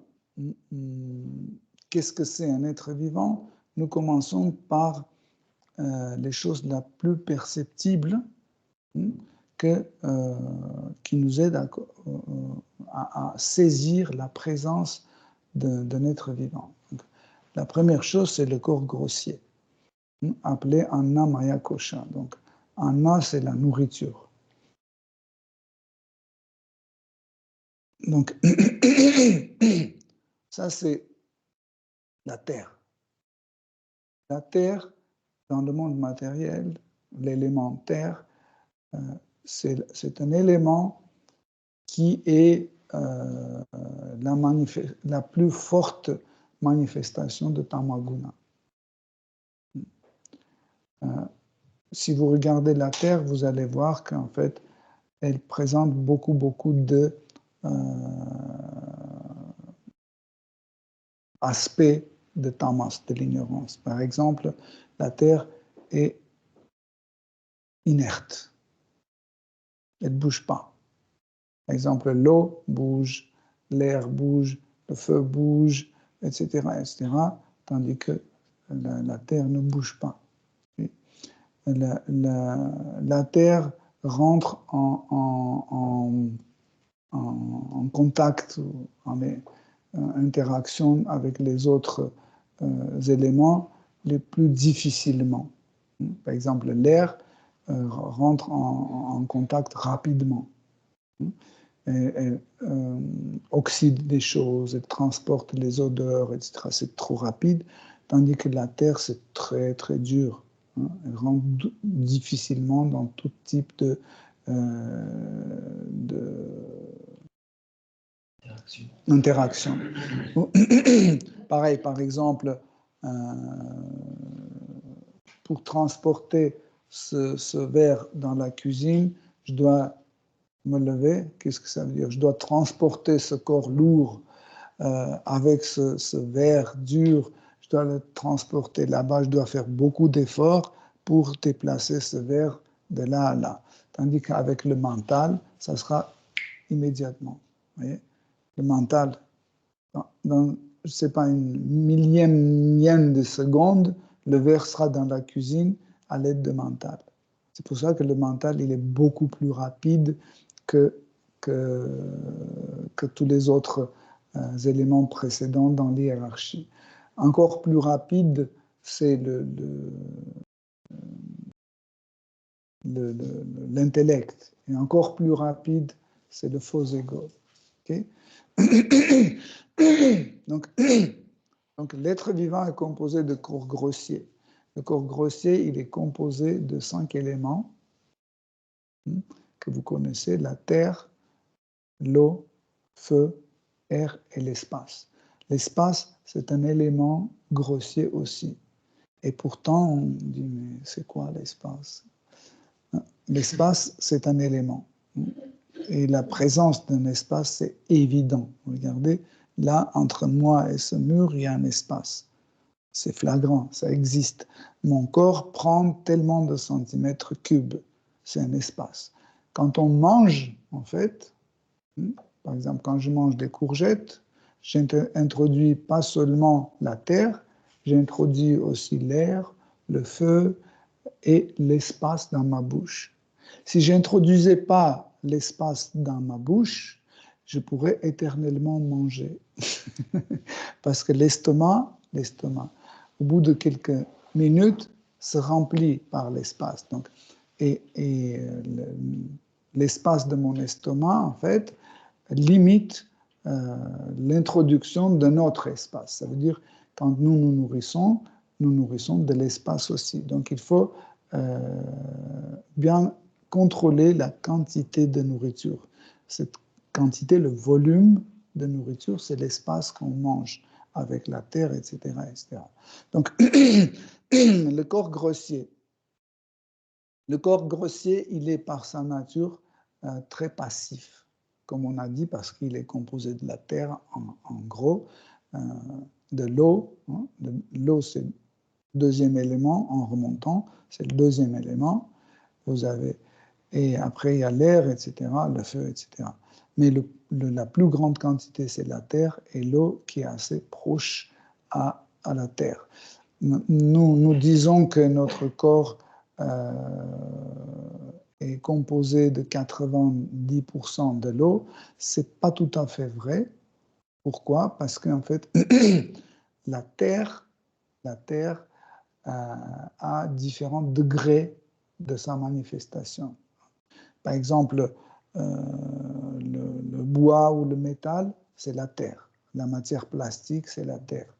qu'est-ce que c'est un être vivant, nous commençons par les choses la plus perceptibles qui nous aident à saisir la présence d'un être vivant. Donc, la première chose, c'est le corps grossier, appelé Anna Maya Kosha. Donc, Anna, c'est la nourriture. Donc, ça, c'est la terre. La terre, dans le monde matériel, l'élément terre, c'est un élément qui est la plus forte manifestation de Tamaguna. Si vous regardez la terre, vous allez voir qu'en fait, elle présente beaucoup de aspects de tamas, de l'ignorance. Par exemple, la terre est inerte. Elle ne bouge pas. Par exemple, l'eau bouge, l'air bouge, le feu bouge, etc., etc., tandis que la terre ne bouge pas. La terre rentre en contact, en interaction avec les autres éléments les plus difficilement. Par exemple, l'air rentre en contact rapidement. Elle oxyde des choses, elle transporte les odeurs, etc. C'est trop rapide, tandis que la terre, c'est très, très dur. Elle rentre difficilement dans tout type d'interaction. Pareil, par exemple, pour transporter ce verre dans la cuisine, je dois me lever. Qu'est-ce que ça veut dire? Je dois transporter ce corps lourd avec ce verre dur. Je dois le transporter là-bas. Je dois faire beaucoup d'efforts pour déplacer ce verre de là à là. Tandis qu'avec le mental, ça sera immédiatement. Vous voyez? Le mental, dans je ne sais pas, une millième de seconde, le verre sera dans la cuisine à l'aide de mental. C'est pour ça que le mental, il est beaucoup plus rapide que tous les autres éléments précédents dans l'hiérarchie. Encore plus rapide, c'est l'intellect. Et encore plus rapide, c'est le faux ego. Okay? Donc l'être vivant est composé de corps grossiers. Le corps grossier, il est composé de 5 éléments que vous connaissez, la terre, l'eau, feu, air et l'espace. L'espace, c'est un élément grossier aussi. Et pourtant, on dit, mais c'est quoi l'espace? L'espace, c'est un élément. Et la présence d'un espace, c'est évident. Regardez, là, entre moi et ce mur, il y a un espace. C'est flagrant, ça existe. Mon corps prend tellement de centimètres cubes. C'est un espace. Quand on mange, en fait, par exemple, quand je mange des courgettes, j'introduis pas seulement la terre, j'introduis aussi l'air, le feu et l'espace dans ma bouche. Si je n'introduisais pas l'espace dans ma bouche, je pourrais éternellement manger. Parce que l'estomac, au bout de quelques minutes, se remplit par l'espace. Donc, l'espace de mon estomac, en fait, limite l'introduction d'un autre espace. Ça veut dire, quand nous nous nourrissons de l'espace aussi. Donc, il faut bien contrôler la quantité de nourriture. Cette quantité, le volume de nourriture, c'est l'espace qu'on mange avec la terre, etc., etc. Donc, le corps grossier. Le corps grossier, il est par sa nature très passif, comme on a dit, parce qu'il est composé de la terre, en gros, de l'eau. Hein. L'eau, c'est le deuxième élément en remontant, c'est le deuxième élément. Vous avez, et après, il y a l'air, etc., le feu, etc. Mais la plus grande quantité, c'est la terre et l'eau qui est assez proche à la terre. Nous disons que notre corps est composé de 90% de l'eau. Ce n'est pas tout à fait vrai. Pourquoi? Parce qu'en fait, la Terre a différents degrés de sa manifestation. Par exemple, le bois ou le métal, c'est la terre. La matière plastique, c'est la terre.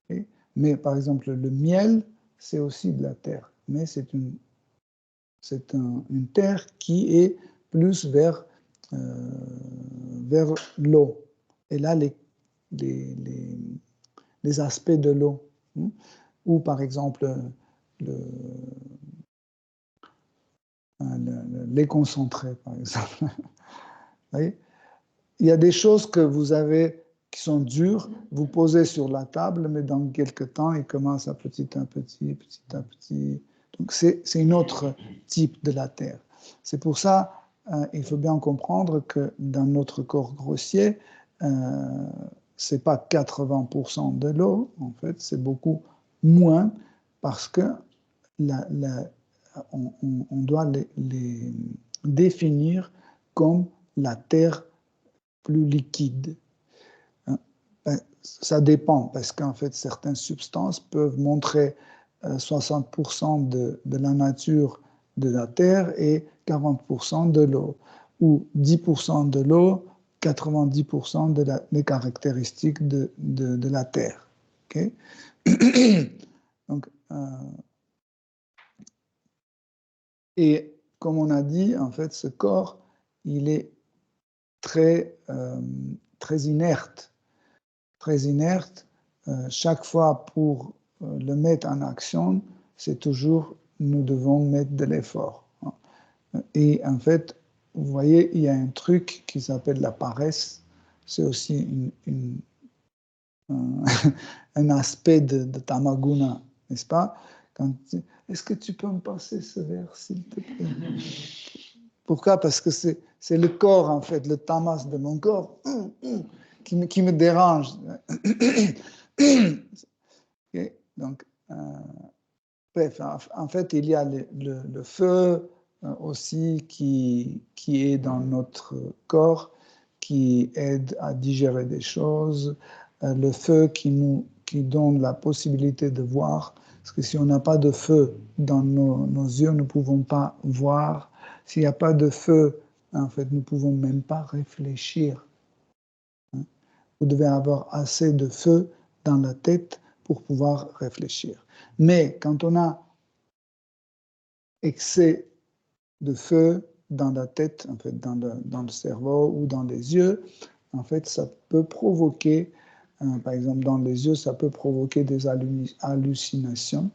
Okay? Mais par exemple, le miel, c'est aussi de la terre. Mais c'est une terre qui est plus vers l'eau. Et là, les aspects de l'eau, hein, ou par exemple les concentrés, par exemple. Vous voyez? Il y a des choses que vous avez qui sont dures, vous posez sur la table, mais dans quelques temps, ils commencent à petit à petit. Donc c'est un autre type de la terre. C'est pour ça, il faut bien comprendre que dans notre corps grossier, c'est pas 80% de l'eau, en fait, c'est beaucoup moins, parce que on doit les définir comme la terre plus liquide. Ça dépend, parce qu'en fait, certaines substances peuvent montrer 60% de la nature de la terre et 40% de l'eau, ou 10% de l'eau, 90% des caractéristiques de la terre. Okay? Donc, et comme on a dit, en fait, ce corps, il est très inerte. Très inerte. Chaque fois pour le mettre en action, c'est toujours, nous devons mettre de l'effort. Et en fait, vous voyez, il y a un truc qui s'appelle la paresse. C'est aussi un aspect de Tamaguna, n'est-ce pas? Est-ce que tu peux me passer ce verre, s'il te plaît? Pourquoi? Parce que c'est le corps, en fait, le tamas de mon corps qui me dérange. Okay? Donc, bref, en fait, il y a le feu aussi qui est dans notre corps, qui aide à digérer des choses. Le feu qui donne la possibilité de voir. Parce que si on n'a pas de feu dans nos yeux, nous ne pouvons pas voir. S'il n'y a pas de feu, en fait, nous ne pouvons même pas réfléchir. Vous devez avoir assez de feu dans la tête pour pouvoir réfléchir. Mais quand on a excès de feu dans la tête, en fait, dans le cerveau ou dans les yeux, en fait, ça peut provoquer, par exemple, dans les yeux, ça peut provoquer des hallucinations.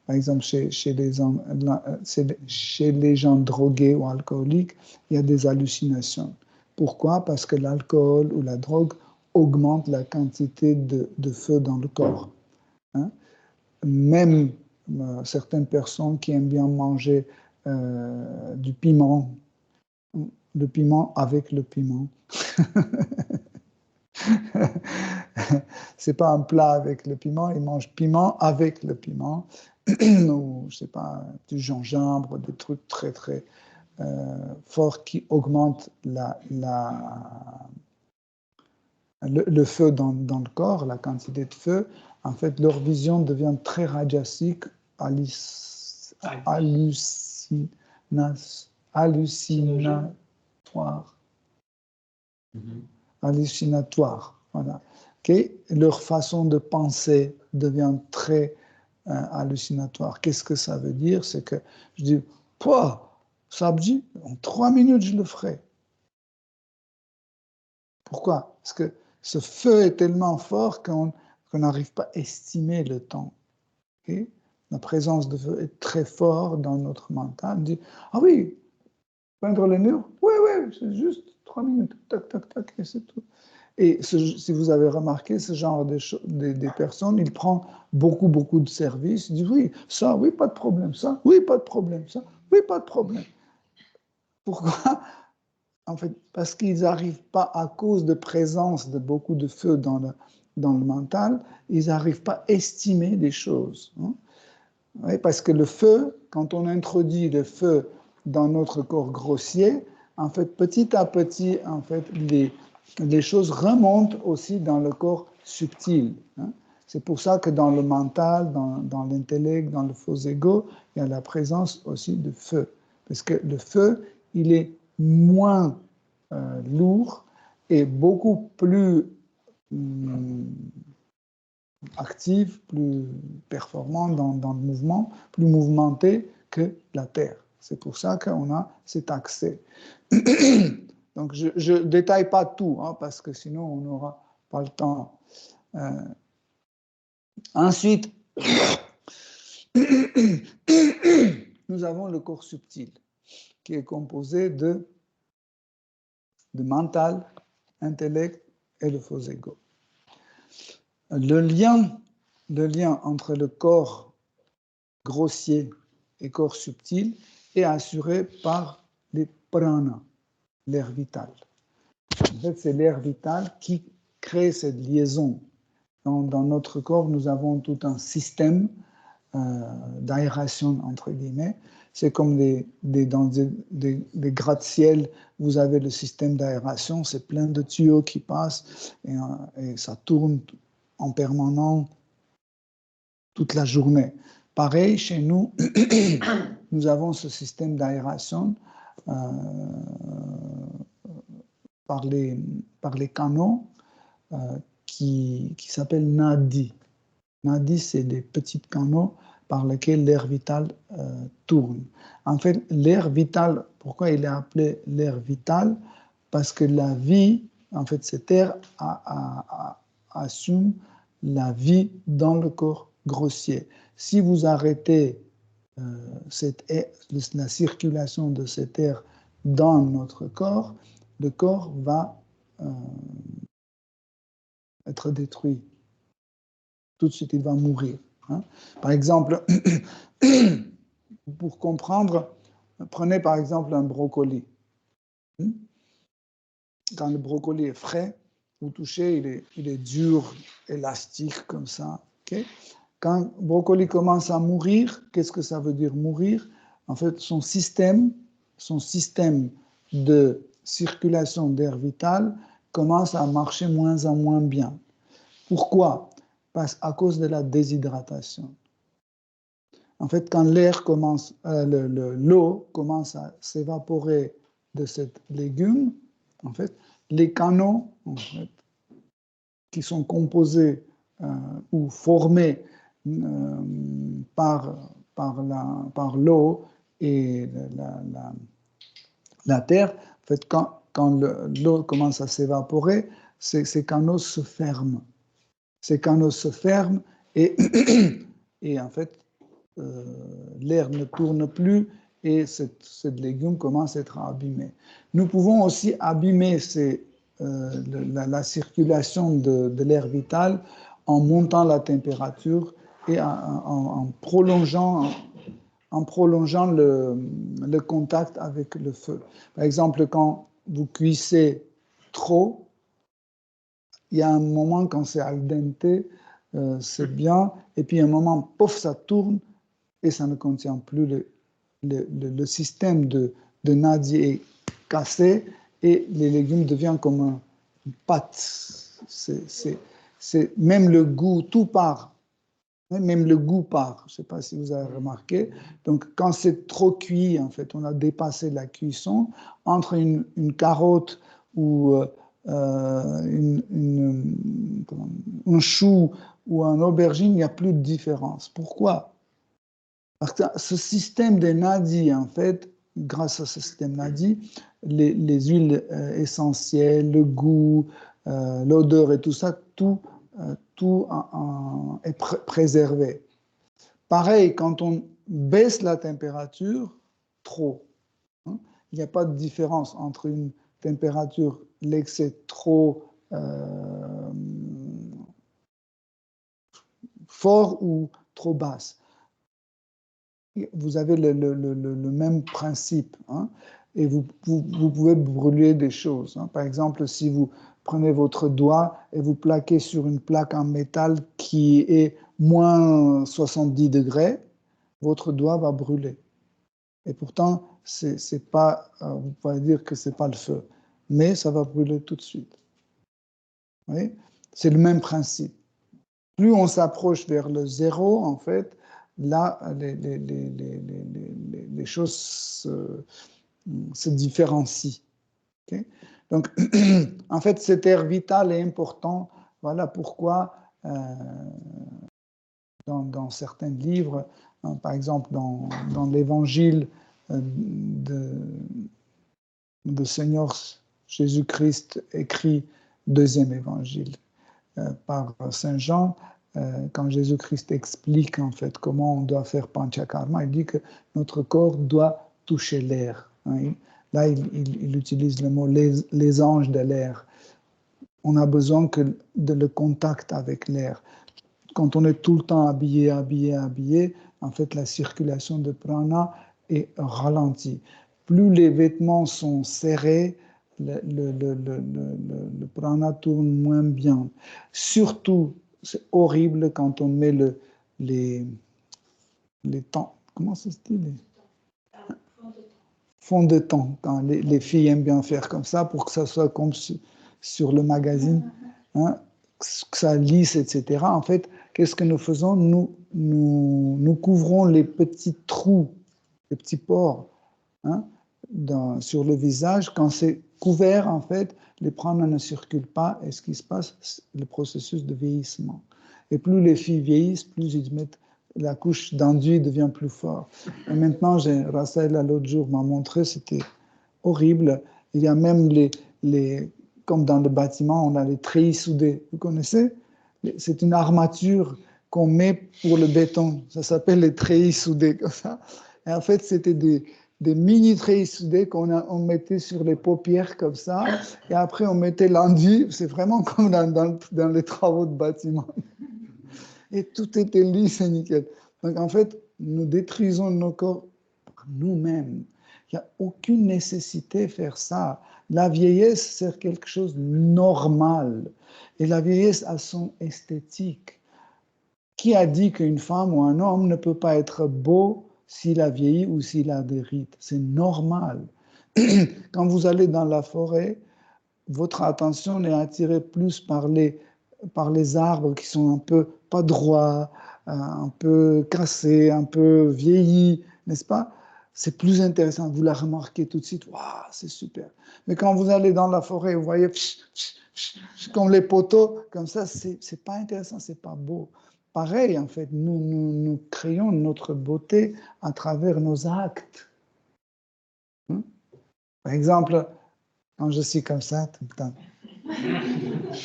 Par exemple, chez les gens drogués ou alcooliques, il y a des hallucinations. Pourquoi? Parce que l'alcool ou la drogue augmente la quantité de feu dans le corps. Hein? Même certaines personnes qui aiment bien manger du piment, le piment avec le piment. C'est pas un plat avec le piment, ils mangent piment avec le piment, ou je sais pas, du gingembre, des trucs très très forts qui augmentent le feu dans le corps, la quantité de feu. En fait, leur vision devient très radiasique, hallucinatoire. Hallucinatoire. Voilà. Okay? Leur façon de penser devient très hallucinatoire. Qu'est-ce que ça veut dire? C'est que je dis, Sabji, en 3 minutes, je le ferai. Pourquoi? Parce que ce feu est tellement fort qu'on n'arrive pas à estimer le temps. Okay? La présence de feu est très forte dans notre mental. On dit, ah oui, peindre les murs? Oui, oui, c'est juste 3 minutes. Tac, tac, tac, et c'est tout. Et si vous avez remarqué, ce genre des personnes, il prend beaucoup, beaucoup de services. Il dit, oui, ça, oui, pas de problème. Ça, oui, pas de problème. Ça, oui, pas de problème. Pourquoi? En fait, parce qu'ils n'arrivent pas, à cause de présence de beaucoup de feu dans le mental, ils n'arrivent pas à estimer les choses. Hein. Oui, parce que le feu, quand on introduit le feu dans notre corps grossier, en fait, petit à petit, en fait, les choses remontent aussi dans le corps subtil. Hein. C'est pour ça que dans le mental, dans l'intellect, dans le faux ego, il y a la présence aussi de feu. Parce que le feu, il est moins lourd et beaucoup plus actif, plus performant dans le mouvement, plus mouvementé que la Terre. C'est pour ça qu'on a cet accès. Donc je ne détaille pas tout, hein, parce que sinon on n'aura pas le temps. Ensuite, nous avons le corps subtil, qui est composé de mental, intellect et le faux ego. Le lien entre le corps grossier et corps subtil est assuré par les pranas, l'air vital. En fait, c'est l'air vital qui crée cette liaison. Dans notre corps, nous avons tout un système d'aération, entre guillemets. C'est comme dans des gratte-ciel, vous avez le système d'aération, c'est plein de tuyaux qui passent et ça tourne en permanent toute la journée. Pareil, chez nous, nous avons ce système d'aération par les canaux qui s'appellent nadi. Nadi, c'est des petits canaux par lesquels l'air vital tourne. En fait, l'air vital, pourquoi il est appelé l'air vital? Parce que la vie, en fait, cet air assume la vie dans le corps grossier. Si vous arrêtez la circulation de cet air dans notre corps, le corps va être détruit. Tout de suite, il va mourir. Hein. Par exemple, pour comprendre, prenez par exemple un brocoli. Quand le brocoli est frais, vous touchez, il est dur, élastique comme ça. Okay? Quand le brocoli commence à mourir, qu'est-ce que ça veut dire mourir? En fait, son système de circulation d'air vital commence à marcher moins en moins bien. Pourquoi? À cause de la déshydratation. En fait, quand l'eau commence à s'évaporer de cet légume, en fait, les canaux en fait, qui sont composés ou formés par l'eau et la terre, en fait, quand l'eau commence à s'évaporer, ces canaux se ferment. Ces canaux se ferment et en fait, l'air ne tourne plus et ce légume commence à être abîmé. Nous pouvons aussi abîmer la circulation de l'air vital en montant la température et en prolongeant le contact avec le feu. Par exemple, quand vous cuisez trop, il y a un moment quand c'est al dente, c'est bien, et puis un moment, pof, ça tourne et ça ne contient plus le système de nadi est cassé et les légumes deviennent comme une pâte. Même le goût, tout part. Même le goût part. Je ne sais pas si vous avez remarqué. Donc, quand c'est trop cuit, en fait, on a dépassé la cuisson. Entre une carotte ou un chou ou un aubergine, il n'y a plus de différence. Pourquoi? Parce que ce système de nadi, en fait, grâce à ce système Nadi, les huiles essentielles, le goût, l'odeur et tout ça, tout est préservé. Pareil, quand on baisse la température, trop, hein, il n'y a pas de différence entre une température, l'excès trop fort ou trop basse. Vous avez le même principe, hein, et vous pouvez brûler des choses. Hein. Par exemple, si vous prenez votre doigt et vous plaquez sur une plaque en métal qui est moins 70 degrés, votre doigt va brûler. Et pourtant, c'est pas, vous pouvez dire que ce n'est pas le feu, mais ça va brûler tout de suite. Vous voyez? C'est le même principe. Plus on s'approche vers le zéro, en fait, là, les choses se différencient. Okay? Donc, en fait, cet air vital est important. Voilà pourquoi, dans certains livres, hein, par exemple dans l'évangile de Seigneur Jésus-Christ, écrit deuxième évangile par Saint Jean, quand Jésus-Christ explique en fait comment on doit faire Panchakarma, il dit que notre corps doit toucher l'air. Hein. Là, il utilise le mot les anges de l'air. On a besoin de le contact avec l'air. Quand on est tout le temps habillé, en fait, la circulation de prana est ralentie. Plus les vêtements sont serrés, le prana tourne moins bien. Surtout, c'est horrible quand on met les temps. Comment ça se dit fond de temps. Quand les filles aiment bien faire comme ça pour que ça soit comme sur le magazine, hein, que ça lisse, etc. En fait, qu'est-ce que nous faisons? Nous couvrons les petits trous, les petits pores, hein, sur le visage. Quand c'est couvert, en fait, les pranas ne circulent pas. Et ce qui se passe, c'est le processus de vieillissement. Et plus les filles vieillissent, plus ils mettent la couche d'enduit devient plus forte. Et maintenant, Rassaël, l'autre jour, m'a montré, c'était horrible. Il y a même comme dans le bâtiment, on a les treillis soudés. Vous connaissez? C'est une armature qu'on met pour le béton. Ça s'appelle les treillis soudés, comme ça. Et en fait, c'était des mini treillis soudés on mettait sur les paupières, comme ça. Et après, on mettait l'enduit. C'est vraiment comme dans les travaux de bâtiment. Et tout était lisse et nickel. Donc, en fait, nous détruisons nos corps par nous-mêmes. Il n'y a aucune nécessité de faire ça. La vieillesse, c'est quelque chose de normal. Et la vieillesse a son esthétique. Qui a dit qu'une femme ou un homme ne peut pas être beau s'il a vieilli ou s'il a des rides? C'est normal. Quand vous allez dans la forêt, votre attention est attirée plus par les arbres qui sont un peu pas droits, un peu cassés, un peu vieillis, n'est-ce pas? C'est plus intéressant, vous la remarquez tout de suite, waouh, c'est super. Mais quand vous allez dans la forêt, vous voyez comme les poteaux, comme ça, c'est pas intéressant, c'est pas beau. Pareil, en fait, nous créons notre beauté à travers nos actes. Par exemple, quand je suis comme ça tout le temps,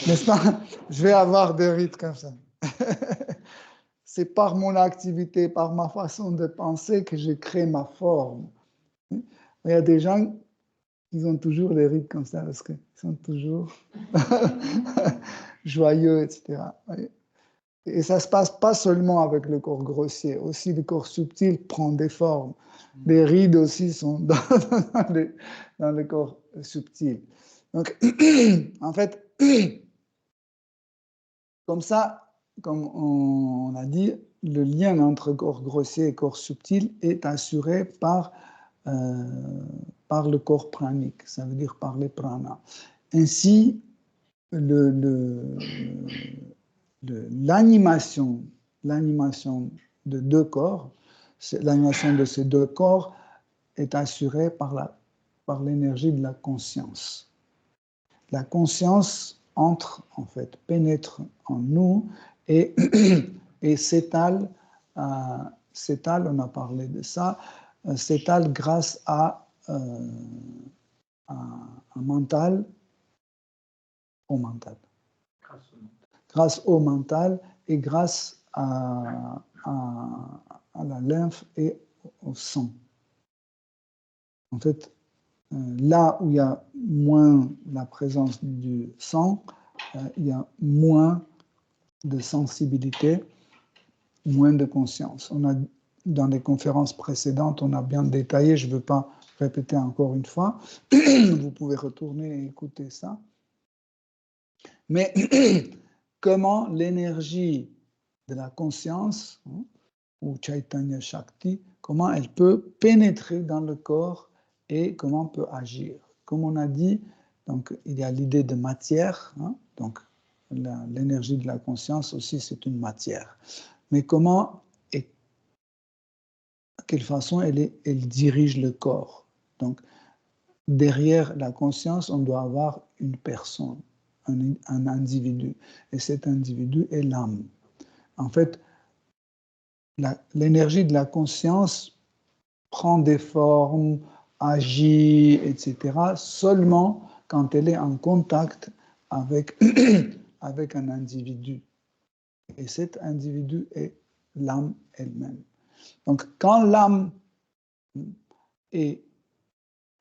n'est-ce pas? Je vais avoir des rides comme ça. C'est par mon activité, par ma façon de penser que je crée ma forme. Il y a des gens qui ont toujours les rides comme ça parce qu'ils sont toujours joyeux, etc. Et ça ne se passe pas seulement avec le corps grossier, aussi le corps subtil prend des formes. Les rides aussi sont dans le corps subtil. Donc, en fait, comme ça, comme on a dit, le lien entre corps grossier et corps subtil est assuré par le corps pranique, ça veut dire par les pranas. Ainsi, l'animation de deux corps, l'animation de ces deux corps est assurée par l'énergie de la conscience. La conscience entre, en fait, pénètre en nous et s'étale, on a parlé de ça, s'étale grâce à un mental, au mental. Grâce au mental et grâce à la lymphe et au sang. En fait, là où il y a moins la présence du sang, il y a moins de sensibilité, moins de conscience. Dans les conférences précédentes, on a bien détaillé, je ne veux pas répéter encore une fois, vous pouvez retourner et écouter ça. Mais comment l'énergie de la conscience, ou Chaitanya Shakti, comment elle peut pénétrer dans le corps et comment peut agir. Comme on a dit, donc, il y a l'idée de matière, donc l'énergie de la conscience aussi c'est une matière. Mais comment et de quelle façon elle dirige le corps. Donc, derrière la conscience, on doit avoir une personne, un individu. Et cet individu est l'âme. En fait, l'énergie de la conscience prend des formes, agit, etc., seulement quand elle est en contact avec, avec un individu. Et cet individu est l'âme elle-même. Donc, quand l'âme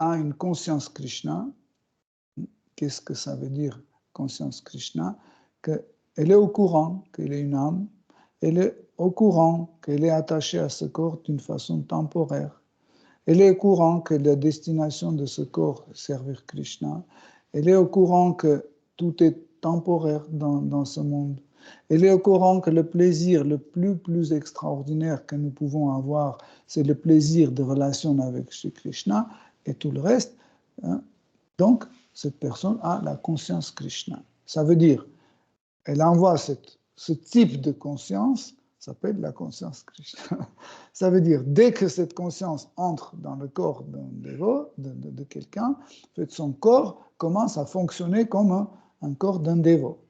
a une conscience Krishna, qu'est-ce que ça veut dire, conscience Krishna? Qu'elle est au courant qu'elle est une âme, elle est au courant qu'elle est attachée à ce corps d'une façon temporaire. Elle est au courant que la destination de ce corps est servir Krishna. Elle est au courant que tout est temporaire dans ce monde. Elle est au courant que le plaisir le plus extraordinaire que nous pouvons avoir, c'est le plaisir de relation avec Shri Krishna et tout le reste. Donc, cette personne a la conscience Krishna. Ça veut dire, elle envoie ce type de conscience, ça s'appelle la conscience Krishna. Ça veut dire, dès que cette conscience entre dans le corps d'un dévot, de quelqu'un, en fait, son corps commence à fonctionner comme un corps d'un dévot.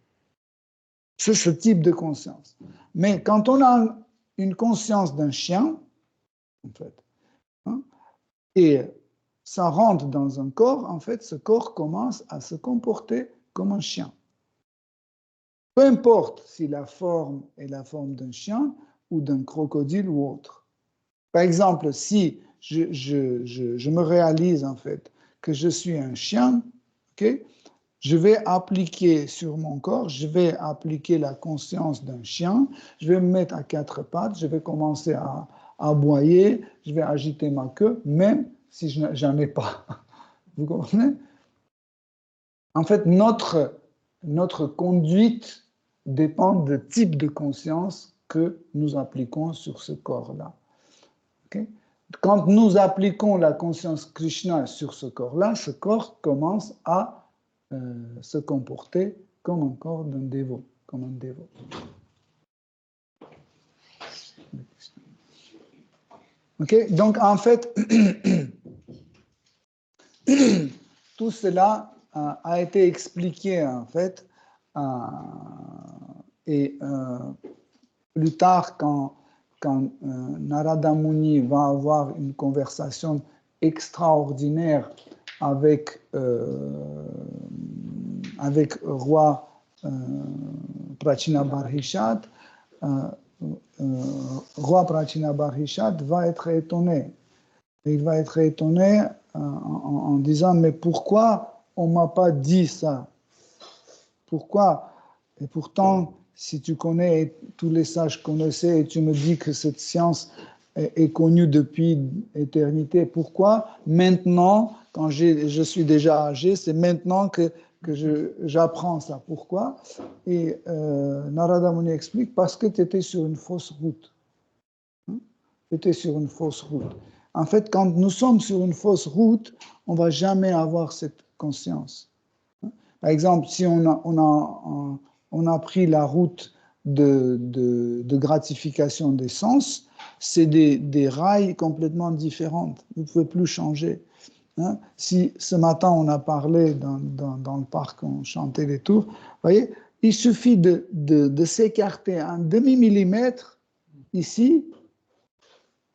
C'est ce type de conscience. Mais quand on a une conscience d'un chien, en fait, et ça rentre dans un corps, en fait, ce corps commence à se comporter comme un chien. Peu importe si la forme est la forme d'un chien ou d'un crocodile ou autre. Par exemple, si je me réalise en fait que je suis un chien, okay, je vais appliquer sur mon corps, je vais appliquer la conscience d'un chien, je vais me mettre à quatre pattes, je vais commencer à aboyer, je vais agiter ma queue, même si je n'en ai pas. Vous comprenez? En fait, notre conduite dépend du type de conscience que nous appliquons sur ce corps-là. Okay? Quand nous appliquons la conscience Krishna sur ce corps-là, ce corps commence à se comporter comme un corps d'un dévot, comme un dévot. Okay? Donc, en fait, tout cela a été expliqué, en fait, et plus tard, quand Narada Muni va avoir une conversation extraordinaire avec roi Prachinabarhishat, roi Prachinabarhishat va être étonné. Et il va être étonné en disant, mais pourquoi on ne m'a pas dit ça? Pourquoi? Et pourtant, si tu connais, tous les sages connaissaient, et tu me dis que cette science est connue depuis l'éternité, pourquoi maintenant, quand je suis déjà âgé, c'est maintenant que j'apprends ça? Pourquoi? Et Narada Muni explique, parce que tu étais sur une fausse route. Tu étais sur une fausse route. En fait, quand nous sommes sur une fausse route, on ne va jamais avoir cette conscience. Par exemple, si on a pris la route de gratification des sens, c'est des rails complètement différents. Vous ne pouvez plus changer. Si ce matin on a parlé dans le parc, on chantait les tours, vous voyez, il suffit de s'écarter un demi-millimètre ici,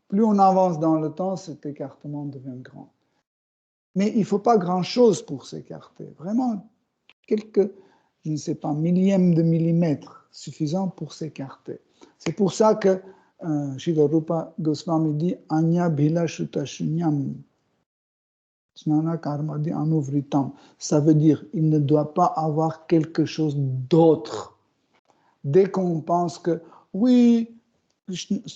plus on avance dans le temps, cet écartement devient grand. Mais il ne faut pas grand-chose pour s'écarter. Vraiment, quelques, je ne sais pas, millièmes de millimètre suffisant pour s'écarter. C'est pour ça que Srila Rupa Goswami dit Anya Bhila Shuta Shunyam Snana Karmadi Anuvritam. Ça veut dire il ne doit pas avoir quelque chose d'autre. Dès qu'on pense que oui,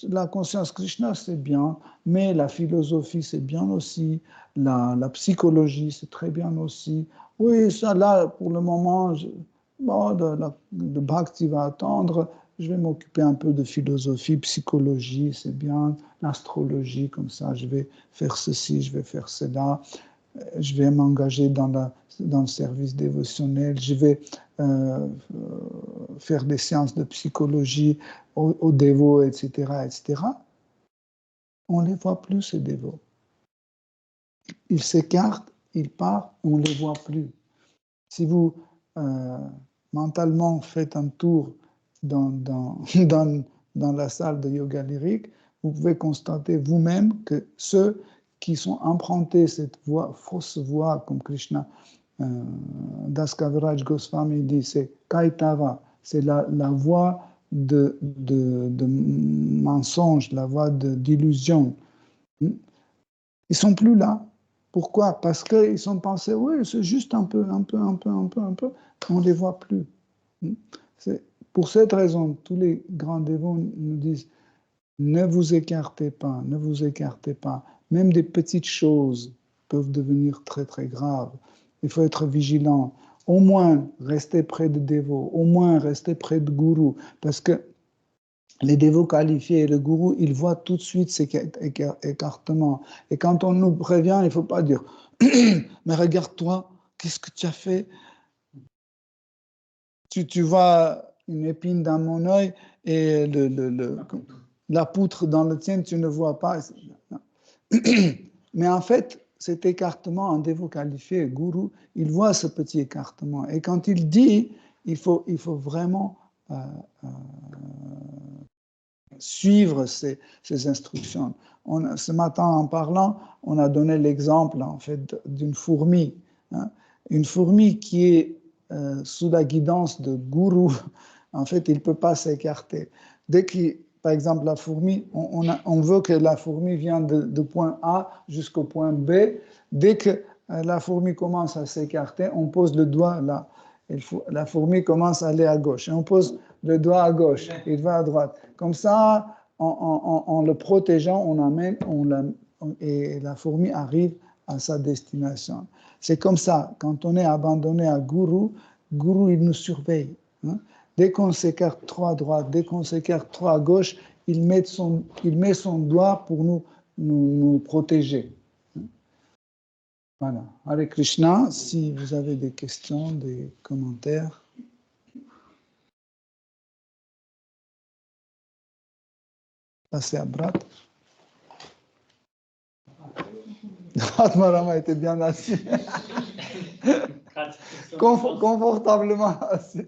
la conscience Krishna c'est bien, mais la philosophie c'est bien aussi, la psychologie c'est très bien aussi. Oui, ça là pour le moment, le bhakti va attendre. Je vais m'occuper un peu de philosophie, psychologie, c'est bien, l'astrologie, comme ça, je vais faire ceci, je vais faire cela, je vais m'engager dans le service dévotionnel, je vais faire des séances de psychologie aux dévots, etc., etc. On ne les voit plus, ces dévots. Ils s'écartent, ils partent, on ne les voit plus. Si vous, mentalement, faites un tour dans la salle de yoga lyrique, vous pouvez constater vous-même que ceux qui sont empruntés cette voie, fausse voie, comme Krishna, Das Kaviraj Goswami dit, c'est Kaitava, c'est la voie de mensonge, la voie d'illusion. Ils ne sont plus là. Pourquoi? Parce qu'ils sont pensés, oui, c'est juste un peu, on ne les voit plus. C'est pour cette raison, tous les grands dévots nous disent, ne vous écartez pas, ne vous écartez pas. Même des petites choses peuvent devenir très, très graves. Il faut être vigilant. Au moins, rester près de dévots, au moins, rester près de gourous, parce que les dévots qualifiés et le gourou, ils voient tout de suite ces écartements. Et quand on nous prévient, il ne faut pas dire « Mais regarde-toi, qu'est-ce que tu as fait? Tu vois une épine dans mon œil et la poutre dans le tien, tu ne vois pas. » Mais en fait, cet écartement, un dévot qualifié, gourou, il voit ce petit écartement. Et quand il dit, il faut vraiment suivre ces instructions. Ce matin, en parlant, on a donné l'exemple en fait d'une fourmi. Hein. Une fourmi qui est sous la guidance de gourou, en fait, il ne peut pas s'écarter. Dès que, par exemple, la fourmi, on veut que la fourmi vienne de point A jusqu'au point B. Dès que la fourmi commence à s'écarter, on pose le doigt là. La fourmi commence à aller à gauche. Et on pose le doigt à gauche, il va à droite. Comme ça, en le protégeant, et la fourmi arrive à sa destination. C'est comme ça, quand on est abandonné à Guru, il nous surveille. Hein. Dès qu'on s'écarte trop à droite, dès qu'on s'écarte trop à gauche, il met son doigt pour nous protéger. Voilà. Hare Krishna, si vous avez des questions, des commentaires. Passez à Brat. Atmarama était bien assis. Confortablement assis.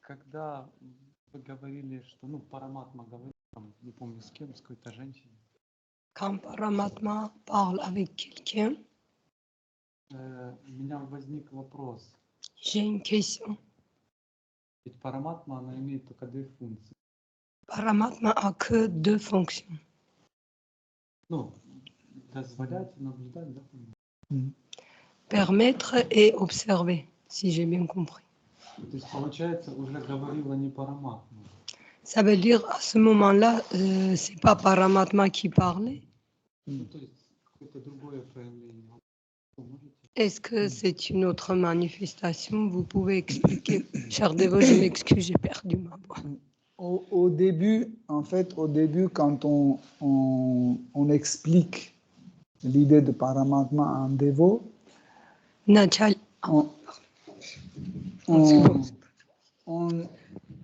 Когда вы говорили, что, Параматма говорит, не помню с кем, с какой-то женщиной. Quand Paramatma parle avec quelqu'un, У меня возник вопрос. j'ai une question. Ведь Параматма, она имеет только две функции. Paramatma a que deux fonctions. Дозволять и наблюдать, да? Permettre et observer, si j'ai bien compris. То есть, получается, уже говорила не Параматма. Ça veut dire, à ce moment-là, c'est pas Paramatma qui parlait. То есть, какое-то другое проявление. Est-ce que c'est une autre manifestation? Vous pouvez expliquer. Cher dévot, je m'excuse, j'ai perdu ma voix. Au début, quand on explique l'idée de Paramatma à un dévot,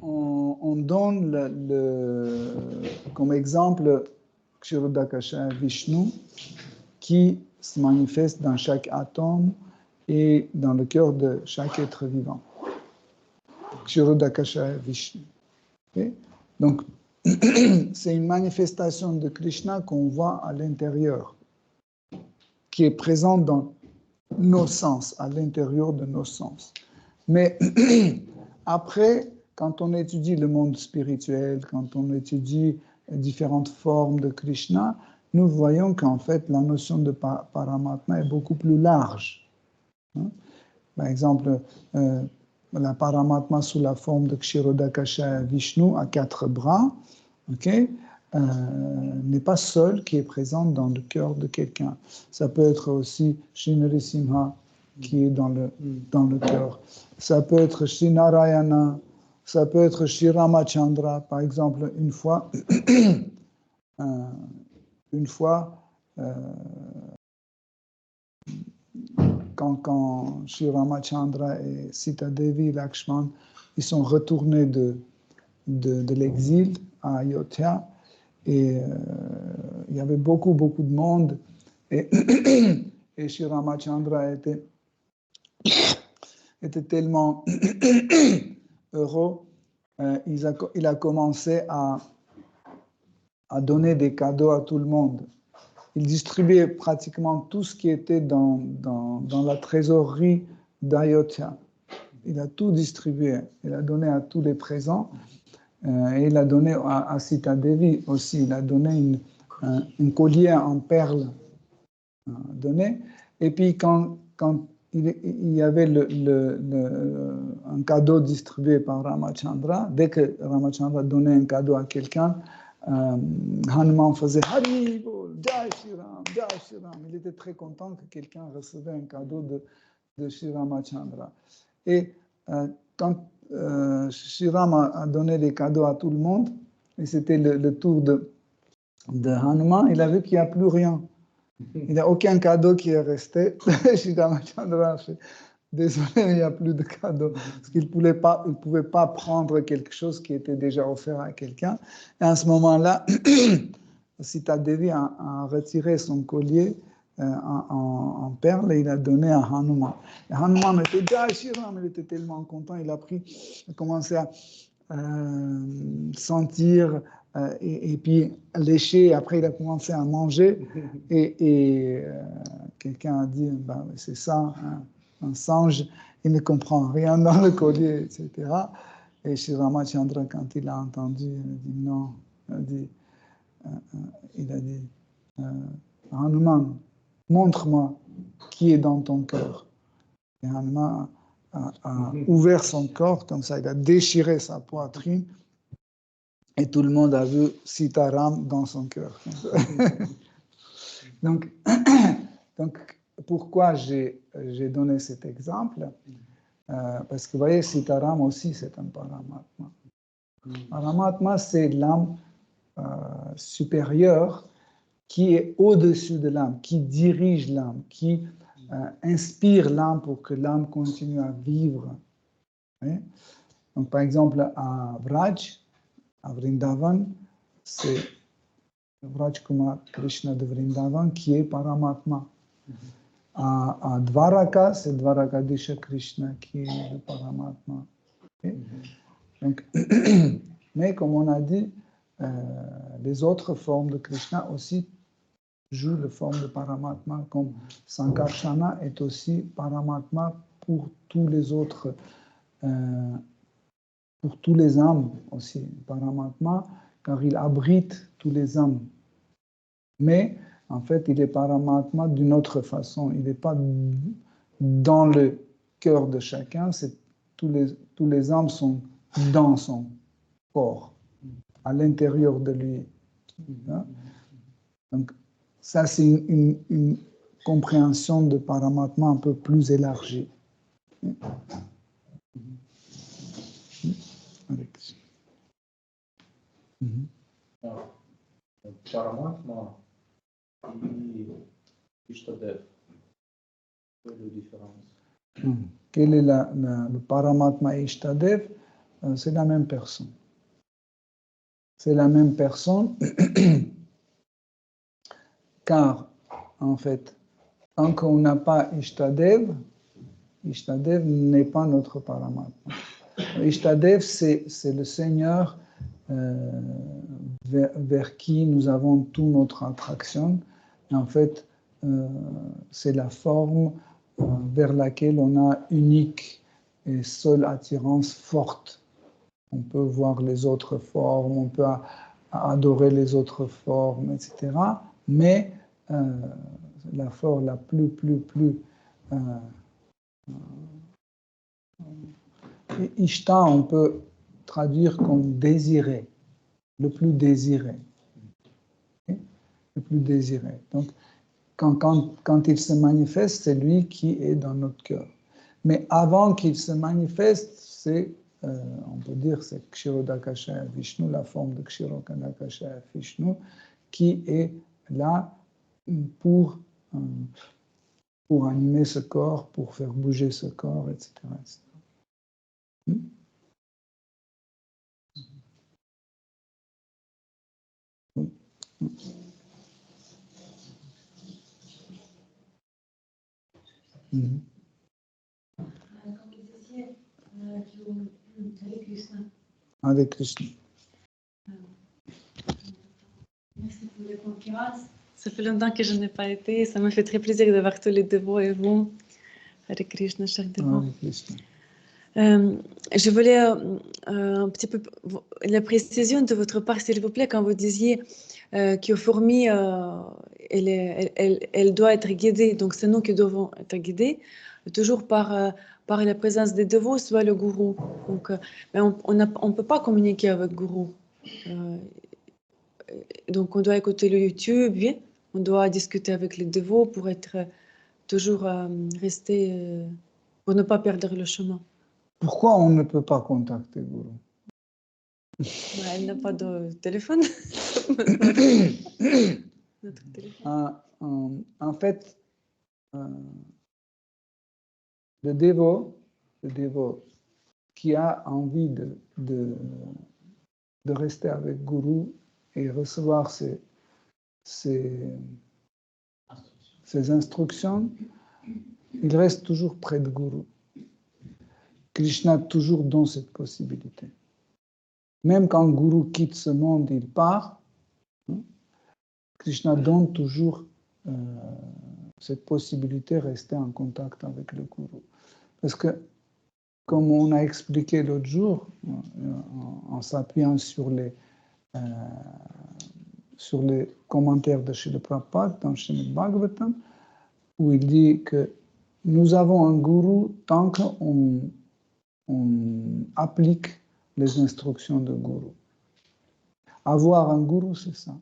on donne comme exemple Kshirodakasha Vishnu qui se manifeste dans chaque atome et dans le cœur de chaque être vivant. Kshirodakasha Vishnu. Okay? Donc, c'est une manifestation de Krishna qu'on voit à l'intérieur, qui est présente dans nos sens, à l'intérieur de nos sens. Mais après, quand on étudie le monde spirituel, quand on étudie différentes formes de Krishna, nous voyons qu'en fait, la notion de Paramatma est beaucoup plus large. Par exemple, la Paramatma sous la forme de Kshirodakasha Vishnu à 4 bras, n'est pas seul qui est présent dans le cœur de quelqu'un. Ça peut être aussi Shri Narasimha qui est dans le cœur. Ça peut être Shri Narayana, ça peut être Shri Ramachandra. Par exemple, une fois, quand Shri Ramachandra et Sita Devi, Lakshman, ils sont retournés de l'exil à Ayodhya, et il y avait beaucoup de monde, et Shri Ramachandra était tellement heureux, il a commencé à donner des cadeaux à tout le monde. Il distribuait pratiquement tout ce qui était dans la trésorerie d'Ayodhya. Il a tout distribué. Il a donné à tous les présents. Et il a donné à Sita Devi aussi. Il a donné un collier en perles. Donné. Et puis quand il y avait un cadeau distribué par Ramachandra, dès que Ramachandra donnait un cadeau à quelqu'un, Hanuman faisait Hari Bol, Jai Shri Ram, Jai Shri Ram. Il était très content que quelqu'un recevait un cadeau de Shri Ramachandra. Et quand Shri Ram a donné les cadeaux à tout le monde, et c'était le tour de Hanuman, il a vu qu'il n'y a plus rien. Il n'y a aucun cadeau qui est resté. Shri Ramachandra a fait désolé, il n'y a plus de cadeaux. Parce qu'il ne pouvait pas prendre quelque chose qui était déjà offert à quelqu'un. Et à ce moment-là, Sita Devi a retiré son collier en perles et il a donné à Hanuman. Et Hanuman était Jai Shri Ram, il était tellement content, il a commencé à sentir et puis lécher, et après il a commencé à manger. Et quelqu'un a dit, ben, c'est ça, hein, un singe, il ne comprend rien dans le collier, etc. Et Shri Ramachandra, quand il a entendu, il a dit non, il a dit Hanuman, montre-moi qui est dans ton cœur. Et Hanuman a ouvert son corps, comme ça, il a déchiré sa poitrine, et tout le monde a vu Sitaram dans son cœur. Donc, pourquoi j'ai donné cet exemple? Parce que vous voyez, Sitaram aussi, c'est un Paramatma. Paramatma, c'est l'âme supérieure qui est au-dessus de l'âme, qui dirige l'âme, qui inspire l'âme pour que l'âme continue à vivre. Donc, par exemple, à Vraj, à Vrindavan, c'est Vraj Kumar Krishna de Vrindavan qui est Paramatma. À Dvaraka, c'est Dvarakadisha Krishna qui est le Paramatma. Donc, mais comme on a dit, les autres formes de Krishna aussi jouent la forme de Paramatma, comme Sankarsana est aussi Paramatma pour tous les autres, pour tous les âmes aussi, Paramatma, car il abrite tous les âmes. Mais en fait, il est Paramatma d'une autre façon. Il n'est pas dans le cœur de chacun, tous les âmes sont dans son corps, à l'intérieur de lui. Donc, ça, c'est une compréhension de Paramatma un peu plus élargie. Paramatma et Ishtadev, quelle est la différence? Quel est le Paramatma et Ishtadev? C'est la même personne. C'est la même personne, car, en fait, tant qu'on n'a pas Ishtadev, Ishtadev n'est pas notre Paramatma. Ishtadev, c'est le Seigneur vers qui nous avons toute notre attraction. Et en fait, c'est la forme vers laquelle on a unique et seule attirance forte. On peut voir les autres formes, on peut adorer les autres formes, etc. Mais la forme la plus Ishta, on peut traduire comme désiré, le plus désiré. Okay? Le plus désiré. Donc, quand il se manifeste, c'est lui qui est dans notre cœur. Mais avant qu'il se manifeste, c'est, on peut dire, c'est Kshirodakashaya Vishnu, la forme de Kshirodakashaya Vishnu, qui est là pour animer ce corps, pour faire bouger ce corps, etc. etc. Comme vous disiez, avec Krishna. Avec Krishna. Merci pour les conférences. Ça fait longtemps que je n'ai pas été. Ça me fait très plaisir de voir tous les dévots et vous. Hare Krishna, cher dévot. Je voulais un petit peu la précision de votre part, s'il vous plaît, quand vous disiez qu'aux fourmis, elle doit être guidée. Donc, c'est nous qui devons être guidés, toujours par la présence des dévots, soit le gourou. Donc, mais on ne peut pas communiquer avec le gourou. Donc, on doit écouter le YouTube, oui. On doit discuter avec les dévots pour être toujours rester, pour ne pas perdre le chemin. Pourquoi on ne peut pas contacter le gourou? Elle n'a pas de téléphone. Notre téléphone. En fait, le dévot qui a envie de rester avec le gourou et recevoir ses instructions, il reste toujours près du gourou. Krishna toujours donne cette possibilité. Même quand le gourou quitte ce monde, il part, Krishna donne toujours cette possibilité de rester en contact avec le gourou. Parce que, comme on a expliqué l'autre jour, en s'appuyant sur les commentaires de Srila Prabhupada dans Srimad Bhagavatam, où il dit que nous avons un gourou tant qu'on applique les instructions de gourou. Avoir un gourou, c'est ça.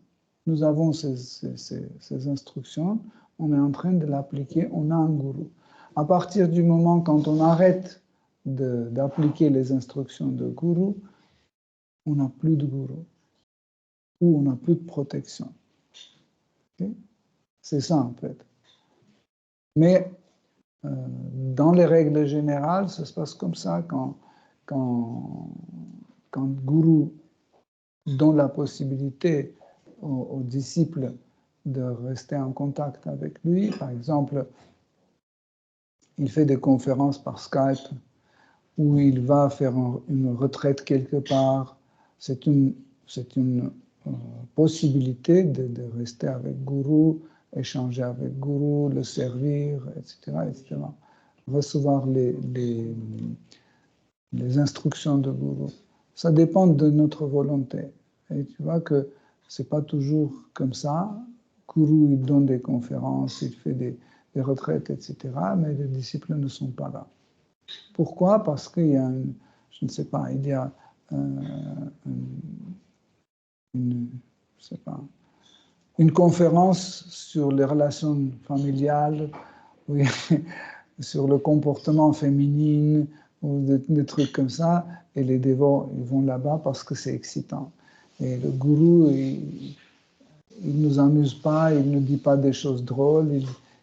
Nous avons ces instructions, on est en train de l'appliquer, on a un gourou. À partir du moment quand on arrête d'appliquer les instructions de gourou, on n'a plus de gourou, ou on n'a plus de protection. Okay? C'est ça en fait. Mais dans les règles générales, ça se passe comme ça quand le gourou donne la possibilité aux disciples de rester en contact avec lui. Par exemple, il fait des conférences par Skype où il va faire une retraite quelque part. C'est une possibilité de rester avec Gourou, échanger avec Gourou, le servir, etc., etc. Recevoir les instructions de Gourou. Ça dépend de notre volonté. Et tu vois que c'est pas toujours comme ça. Gourou, il donne des conférences, il fait des retraites, etc., mais les disciples ne sont pas là. Pourquoi? Parce qu'il y a, je ne sais pas, il y a une conférence sur les relations familiales, oui, sur le comportement féminin, ou des trucs comme ça, et les dévots, ils vont là-bas parce que c'est excitant. Et le gourou, il ne nous amuse pas, il ne dit pas des choses drôles,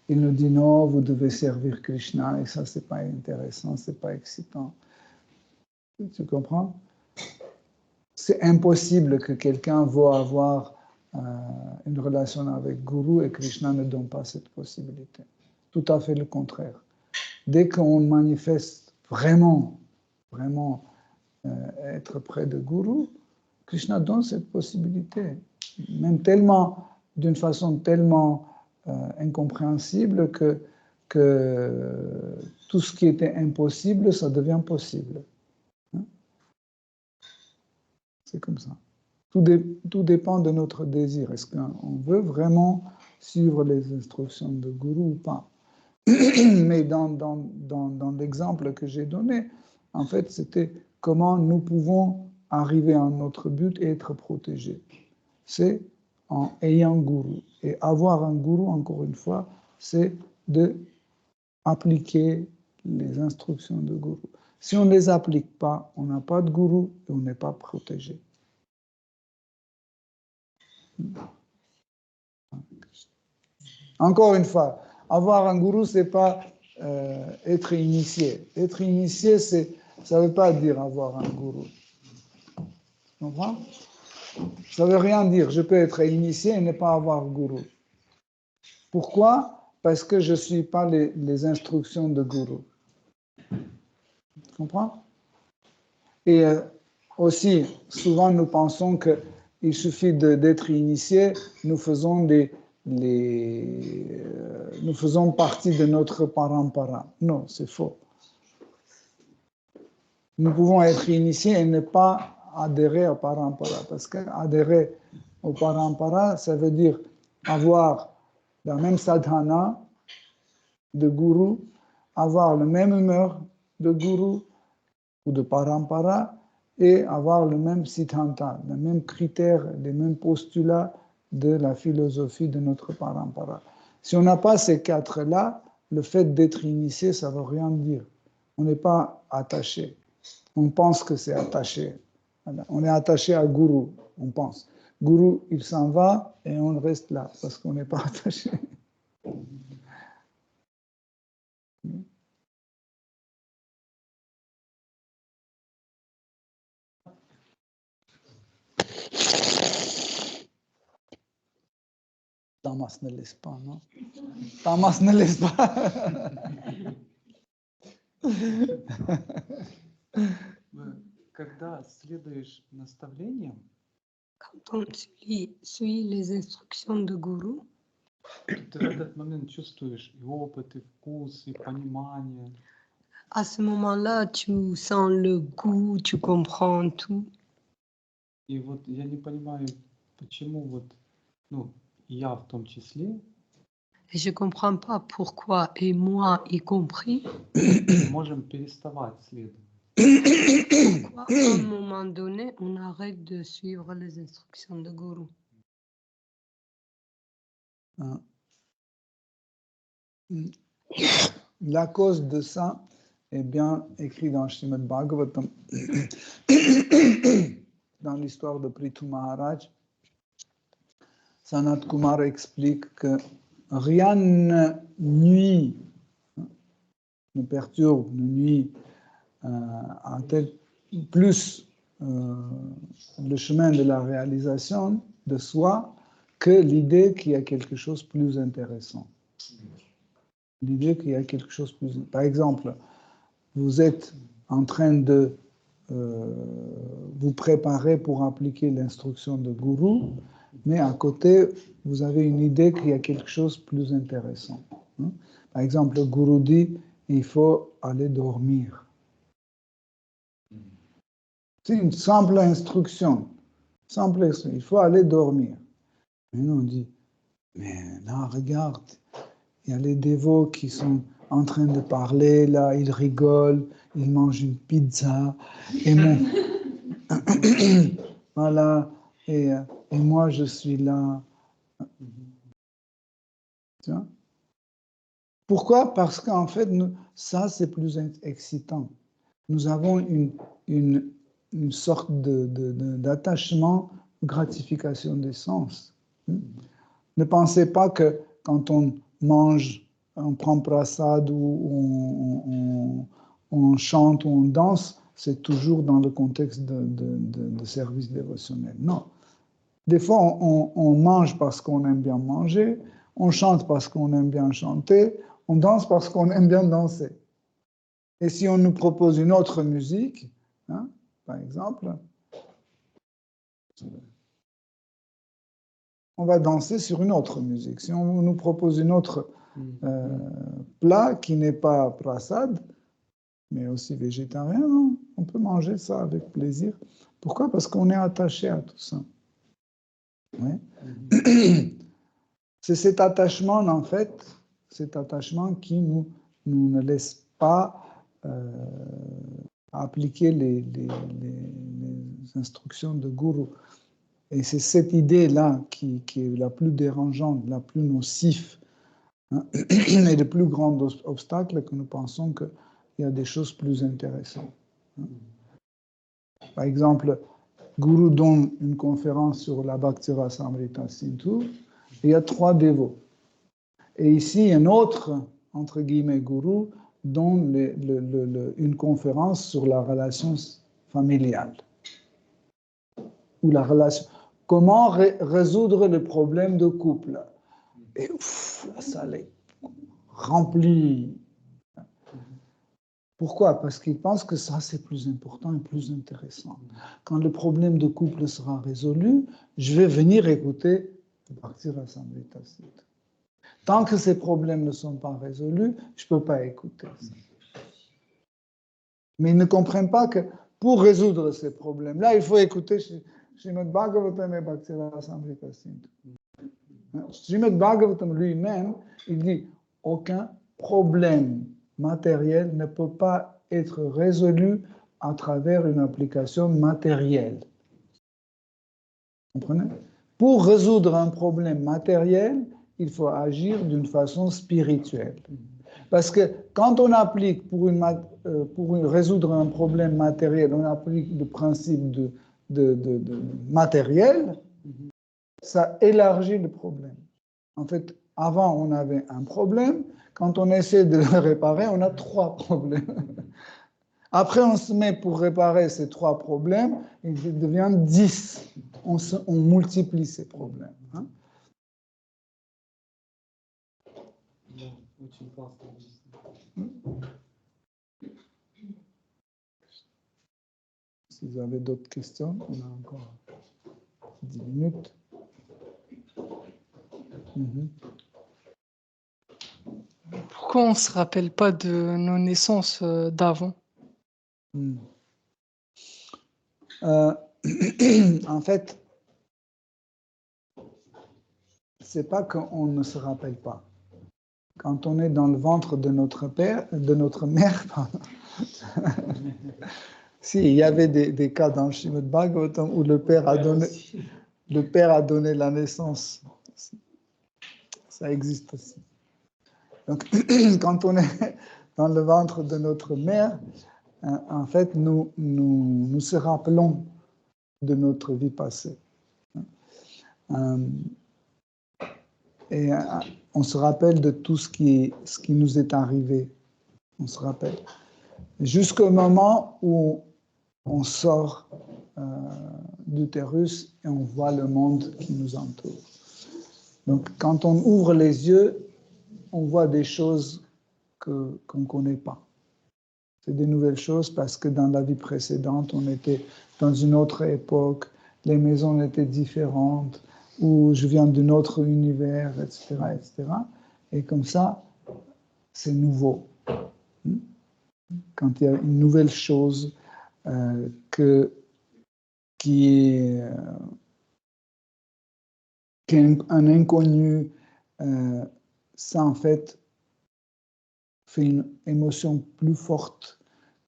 il nous dit non, vous devez servir Krishna, et ça, c'est pas intéressant, c'est pas excitant. Tu comprends? C'est impossible que quelqu'un veuille avoir une relation avec Guru et Krishna ne donne pas cette possibilité. Tout à fait le contraire. Dès qu'on manifeste vraiment être près de Guru, Krishna donne cette possibilité, même tellement, d'une façon tellement incompréhensible que tout ce qui était impossible, ça devient possible. Hein? C'est comme ça. Tout dépend de notre désir. Est-ce qu'on veut vraiment suivre les instructions de Guru ou pas? Mais dans l'exemple que j'ai donné, en fait, c'était comment nous pouvons arriver à notre but et être protégés. C'est en ayant Guru. Et avoir un Guru, encore une fois, c'est d'appliquer les instructions de Guru. Si on ne les applique pas, on n'a pas de Guru et on n'est pas protégé. Encore une fois, avoir un gourou, ce n'est pas être initié. Être initié, ça ne veut pas dire avoir un gourou. Tu comprends? Ça ne veut rien dire. Je peux être initié et ne pas avoir gourou. Pourquoi? Parce que je ne suis pas les instructions de gourou. Tu comprends? Et aussi, souvent, nous pensons qu'il suffit d'être initié, nous faisons partie de notre parampara. Non, c'est faux. Nous pouvons être initiés et ne pas adhérer au parampara, parce qu'adhérer au parampara, ça veut dire avoir la même sadhana de guru, avoir la même humeur de guru ou de parampara, et avoir le même siddhanta, les mêmes critères, les mêmes postulats de la philosophie de notre parampara. Si on n'a pas ces quatre-là, le fait d'être initié, ça ne veut rien dire. On n'est pas attaché. On pense que c'est attaché. On est attaché à Guru, on pense. Guru, il s'en va et on reste là parce qu'on n'est pas attaché. Tamas ne laisse pas, non? Tamas ne laisse pas. Когда следуешь наставлениям, Quand on suit les instructions de Guru, ты в этот момент чувствуешь и опыт, и вкус, и понимание. à ce moment-là, tu sens le goût, tu comprends tout. И вот я не понимаю, почему вот, ну, я в том числе, Et je ne comprends pas pourquoi, et moi y compris, можем переставать следовать. pourquoi à un moment donné, on arrête de suivre les instructions de Guru. La cause de ça est bien écrite dans Srimad Bhagavatam, dans l'histoire de Prithu Maharaj. Sanat Kumar explique que rien ne nuit, ne perturbe, ne nuit plus le chemin de la réalisation de soi que l'idée qu'il y a quelque chose de plus intéressant. L'idée qu'il y a quelque chose de plus... Par exemple, vous êtes en train de vous préparer pour appliquer l'instruction de Guru, mais à côté, vous avez une idée qu'il y a quelque chose de plus intéressant. Par exemple, le Guru dit, il faut aller dormir. C'est une simple instruction. Il faut aller dormir. Mais nous, on dit, mais là, regarde, il y a les dévots qui sont en train de parler, là, ils rigolent, ils mangent une pizza, et voilà, et moi, je suis là. Tu vois? Pourquoi? Parce qu'en fait, ça, c'est plus excitant. Nous avons une sorte d'attachement, gratification des sens. Ne pensez pas que quand on mange, on prend prasad ou on chante ou on danse, c'est toujours dans le contexte de service dévotionnel. Non. Des fois, on mange parce qu'on aime bien manger, on chante parce qu'on aime bien chanter, on danse parce qu'on aime bien danser. Et si on nous propose une autre musique, hein, par exemple, On va danser sur une autre musique. Si on nous propose une autre plat qui n'est pas prasad, mais aussi végétarien, non, on peut manger ça avec plaisir. Pourquoi? Parce qu'on est attaché à tout ça. Ouais. C'est cet attachement, en fait, cet attachement qui nous ne laisse pas appliquer les instructions de Guru. Et c'est cette idée-là qui est la plus dérangeante, la plus nocive, hein, et le plus grand obstacle que nous pensons qu'il y a des choses plus intéressantes. Hein. Par exemple, Guru donne une conférence sur la Bhakti-Rasamrita Sindhu, il y a 3 dévots. Et ici, un autre, entre guillemets, Guru, donne une conférence sur la relation familiale. Ou la relation. Comment résoudre le problème de couple? Et la salle est remplie. Pourquoi? Parce qu'ils pensent que ça, c'est plus important et plus intéressant. Quand le problème de couple sera résolu, je vais venir écouter Bhakti Rasamrita Sindhu. Tant que ces problèmes ne sont pas résolus, je ne peux pas écouter ça. Mais ils ne comprennent pas que pour résoudre ces problèmes-là, il faut écouter Srimad Bhagavatam et Bhakti Rasamrita Sindhu. Srimad Bhagavatam lui-même, il dit aucun problème matériel ne peut pas être résolu à travers une application matérielle. Vous comprenez? Pour résoudre un problème matériel, il faut agir d'une façon spirituelle. Parce que quand on applique pour résoudre un problème matériel, on applique le principe de matériel, ça élargit le problème. En fait, avant, on avait un problème. Quand on essaie de le réparer, on a 3 problèmes. Après, on se met pour réparer ces 3 problèmes, il devient 10. On multiplie ces problèmes. Hein? Si vous avez d'autres questions, on a encore 10 minutes. Pourquoi on ne se rappelle pas de nos naissances d'avant? En fait, c'est pas qu'on ne se rappelle pas. Quand on est dans le ventre de notre mère, si, il y avait des cas dans le Srimad Bhagavatam où le père a donné la naissance. Ça existe aussi. Donc, quand on est dans le ventre de notre mère, en fait, nous se rappelons de notre vie passée. Et on se rappelle de tout ce qui nous est arrivé. On se rappelle. Jusqu'au moment où on sort d'utérus et on voit le monde qui nous entoure. Donc, quand on ouvre les yeux, on voit des choses qu'on ne connaît pas. C'est des nouvelles choses parce que dans la vie précédente, on était dans une autre époque, les maisons étaient différentes, ou je viens d'un autre univers, etc., etc. Et comme ça, c'est nouveau. Quand il y a une nouvelle chose qui est un inconnu, ça en fait fait une émotion plus forte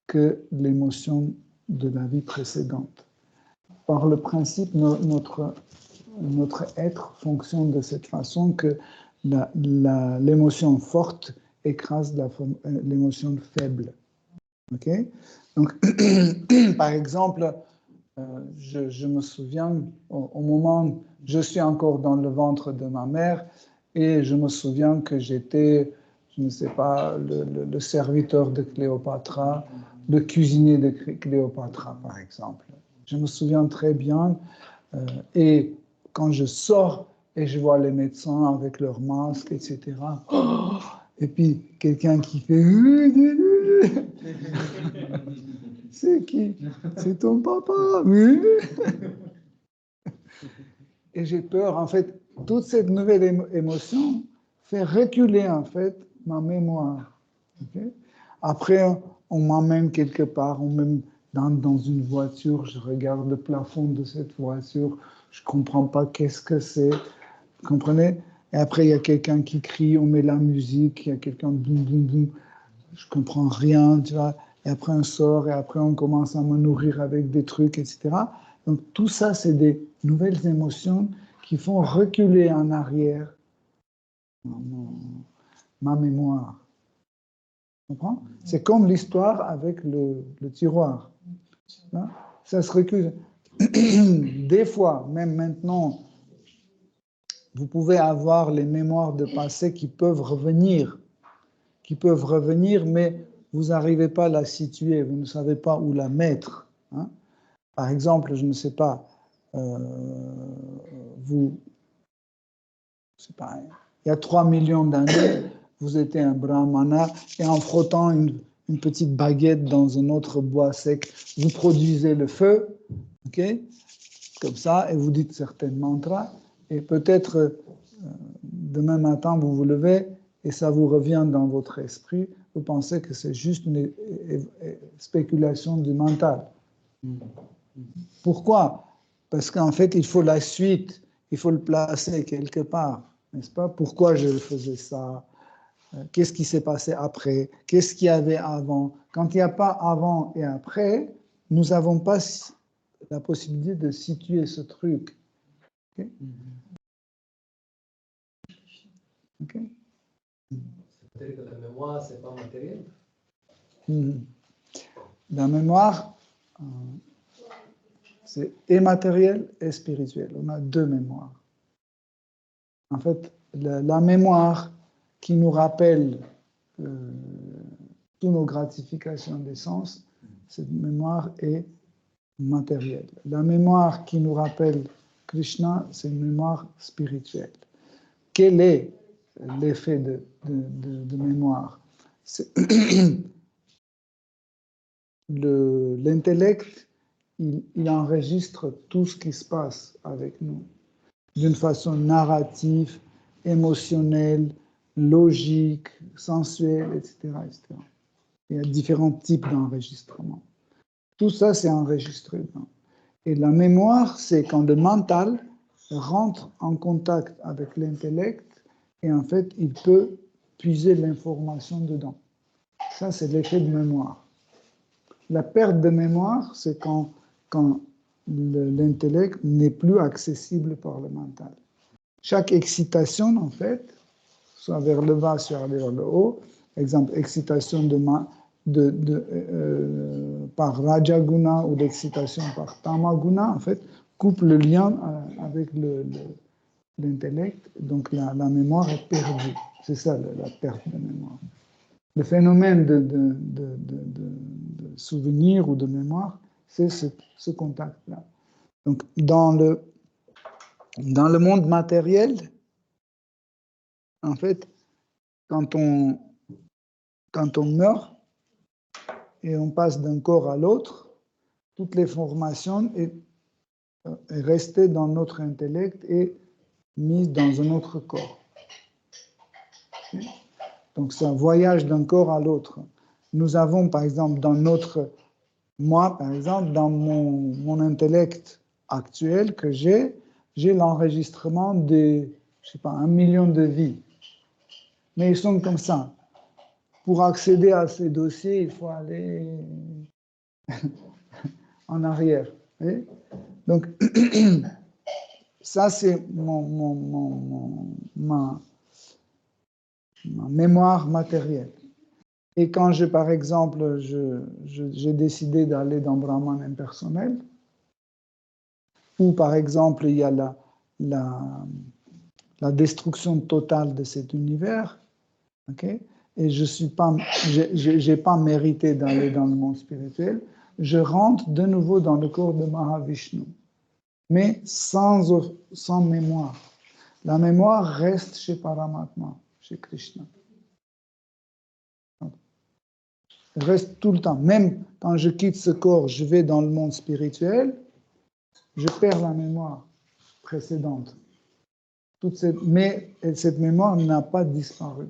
que l'émotion de la vie précédente. Par le principe, notre être fonctionne de cette façon que l'émotion forte écrase l'émotion faible. Okay? Donc, par exemple, je me souviens, au moment où je suis encore dans le ventre de ma mère, et je me souviens que j'étais, je ne sais pas, le serviteur de Cléopâtre, le cuisinier de Cléopâtre, par exemple. Je me souviens très bien, et quand je sors et je vois les médecins avec leurs masques, etc., et puis quelqu'un qui fait c'est qui? C'est ton papa, oui. et j'ai peur. En fait, toute cette nouvelle émotion fait reculer, en fait, ma mémoire. Okay? Après, on m'emmène quelque part, on me dans une voiture, je regarde le plafond de cette voiture, je ne comprends pas qu'est-ce que c'est, vous comprenez? Et après, il y a quelqu'un qui crie, on met la musique, il y a quelqu'un, boum, boum, boum, je ne comprends rien, tu vois? Et après, on sort, et après, on commence à me nourrir avec des trucs, etc. Donc, tout ça, c'est des nouvelles émotions qui font reculer en arrière ma mémoire. Tu comprends? C'est comme l'histoire avec le tiroir. Hein? Ça se recule. Des fois, même maintenant, vous pouvez avoir les mémoires de passé qui peuvent revenir, mais vous n'arrivez pas à la situer, vous ne savez pas où la mettre. Hein? Par exemple, je ne sais pas, il y a 3 millions d'années, vous étiez un brahmana et en frottant une petite baguette dans un autre bois sec, vous produisez le feu, ok, comme ça, et vous dites certains mantras, et peut-être demain matin, vous vous levez et ça vous revient dans votre esprit, vous pensez que c'est juste une spéculation du mental. Pourquoi? Parce qu'en fait, il faut la suite, il faut le placer quelque part, n'est-ce pas? Pourquoi je faisais ça? Qu'est-ce qui s'est passé après? Qu'est-ce qu'il y avait avant? Quand il n'y a pas avant et après, nous n'avons pas la possibilité de situer ce truc. Okay? Okay? C'est-à-dire que la mémoire, ce n'est pas matériel? La mémoire, c'est immatériel et spirituel. On a deux mémoires. En fait, la mémoire qui nous rappelle toutes nos gratifications des sens, cette mémoire est matérielle. La mémoire qui nous rappelle Krishna, c'est une mémoire spirituelle. Quel est l'effet de mémoire? L'intellect, il enregistre tout ce qui se passe avec nous d'une façon narrative, émotionnelle, logique, sensuelle, etc., etc. Il y a différents types d'enregistrement. Tout ça, c'est enregistré. Et la mémoire, c'est quand le mental rentre en contact avec l'intellect et en fait, il peut puiser l'information dedans. Ça, c'est l'effet de mémoire. La perte de mémoire, c'est quand l'intellect n'est plus accessible par le mental. Chaque excitation, en fait, soit vers le bas, soit vers le haut, exemple, excitation par Rajaguna ou l'excitation par Tamaguna, en fait, coupe le lien avec l'intellect, donc la mémoire est perdue. C'est ça la perte de mémoire. Le phénomène de souvenir ou de mémoire, c'est ce contact-là. Donc, dans le monde matériel, en fait, quand on meurt et on passe d'un corps à l'autre, toute l'information est restée dans notre intellect et mise dans un autre corps. Donc, c'est un voyage d'un corps à l'autre. Nous avons, par exemple, moi, par exemple, dans mon intellect actuel que j'ai l'enregistrement de, je sais pas, 1 million de vies. Mais ils sont comme ça. Pour accéder à ces dossiers, il faut aller en arrière. Oui? Donc, ça, c'est ma mémoire matérielle. Et quand par exemple, j'ai décidé d'aller dans Brahman impersonnel, où par exemple, il y a la destruction totale de cet univers, okay? Et j'ai pas mérité d'aller dans le monde spirituel, je rentre de nouveau dans le corps de Mahavishnu, mais sans mémoire. La mémoire reste chez Paramatma, chez Krishna. Elle reste tout le temps. Même quand je quitte ce corps, je vais dans le monde spirituel, je perds la mémoire. précédente. Mais cette mémoire n'a pas disparu.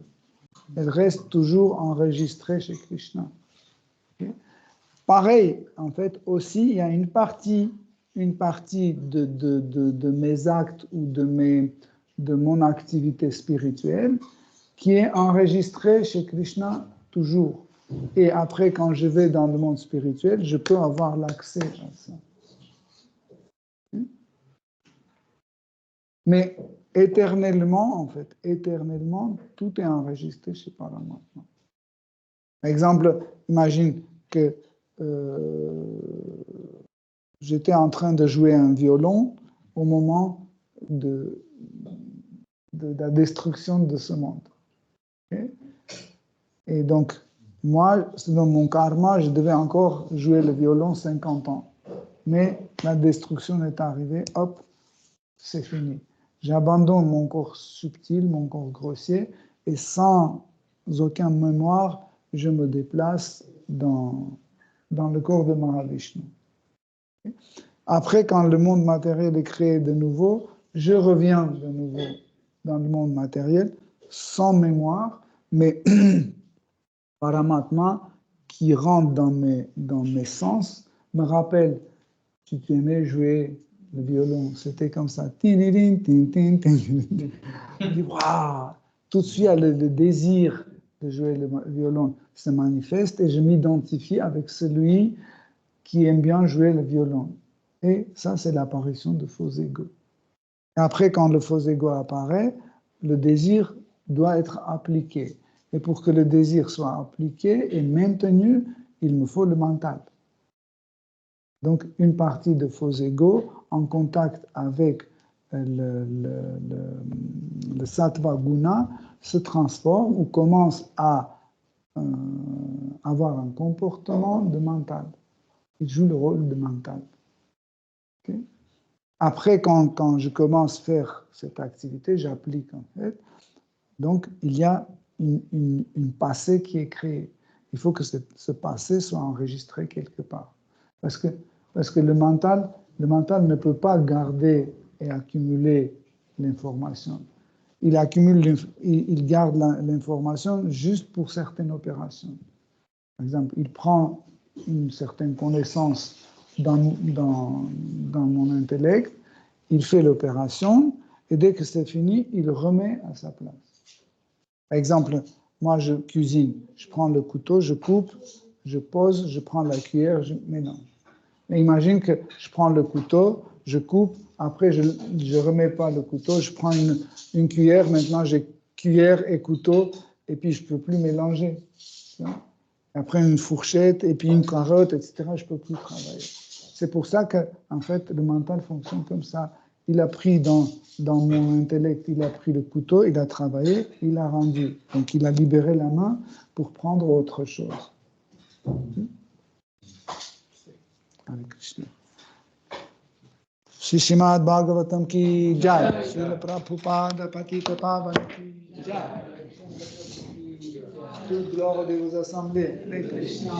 Elle reste toujours enregistrée chez Krishna. Okay? Pareil, en fait, aussi, il y a une partie de mes actes ou de mon activité spirituelle qui est enregistrée chez Krishna toujours. Et après, quand je vais dans le monde spirituel, je peux avoir l'accès à ça. Mais éternellement, en fait, tout est enregistré chez Paramatma. Par exemple, imagine que j'étais en train de jouer un violon au moment de la destruction de ce monde. Okay? Et donc, moi, selon mon karma, je devais encore jouer le violon 50 ans. Mais la destruction est arrivée, hop, c'est fini. J'abandonne mon corps subtil, mon corps grossier, et sans aucune mémoire, je me déplace dans le corps de Mahavishnu. Après, quand le monde matériel est créé de nouveau, je reviens de nouveau dans le monde matériel, sans mémoire, mais Paramatma, qui rentre dans mes sens, me rappelle, tu aimais jouer le violon, c'était comme ça. Je dis, waouh! Tout de suite, le désir de jouer le violon se manifeste et je m'identifie avec celui qui aime bien jouer le violon. Et ça, c'est l'apparition de faux égos. Et après, quand le faux ego apparaît, le désir doit être appliqué. Et pour que le désir soit appliqué et maintenu, il me faut le mental. Donc, une partie de faux ego en contact avec le sattva guna se transforme ou commence à avoir un comportement de mental. Il joue le rôle de mental. Okay? Après, quand je commence à faire cette activité, j'applique en fait. Donc, il y a une passé qui est créée. Il faut que ce passé soit enregistré quelque part. Parce que le mental ne peut pas garder et accumuler l'information. Il garde l'information juste pour certaines opérations. Par exemple, il prend une certaine connaissance dans mon intellect, il fait l'opération, et dès que c'est fini, il remet à sa place. Par exemple, moi je cuisine, je prends le couteau, je coupe, je pose, je prends la cuillère, je mélange. Mais imagine que je prends le couteau, je coupe, après je ne remets pas le couteau, je prends une cuillère, maintenant j'ai cuillère et couteau, et puis je ne peux plus mélanger. Après une fourchette, et puis une carotte, etc., je ne peux plus travailler. C'est pour ça que, en fait, le mental fonctionne comme ça. Il a pris dans mon intellect, il a pris le couteau, il a travaillé, il a rendu. Donc, il a libéré la main pour prendre autre chose. Hare Krishna. Shri Srimad Bhagavatam ki jai. Srila Prabhupada Patita Pavan ki jai. Toute gloire de vos assemblées. Hare Krishna.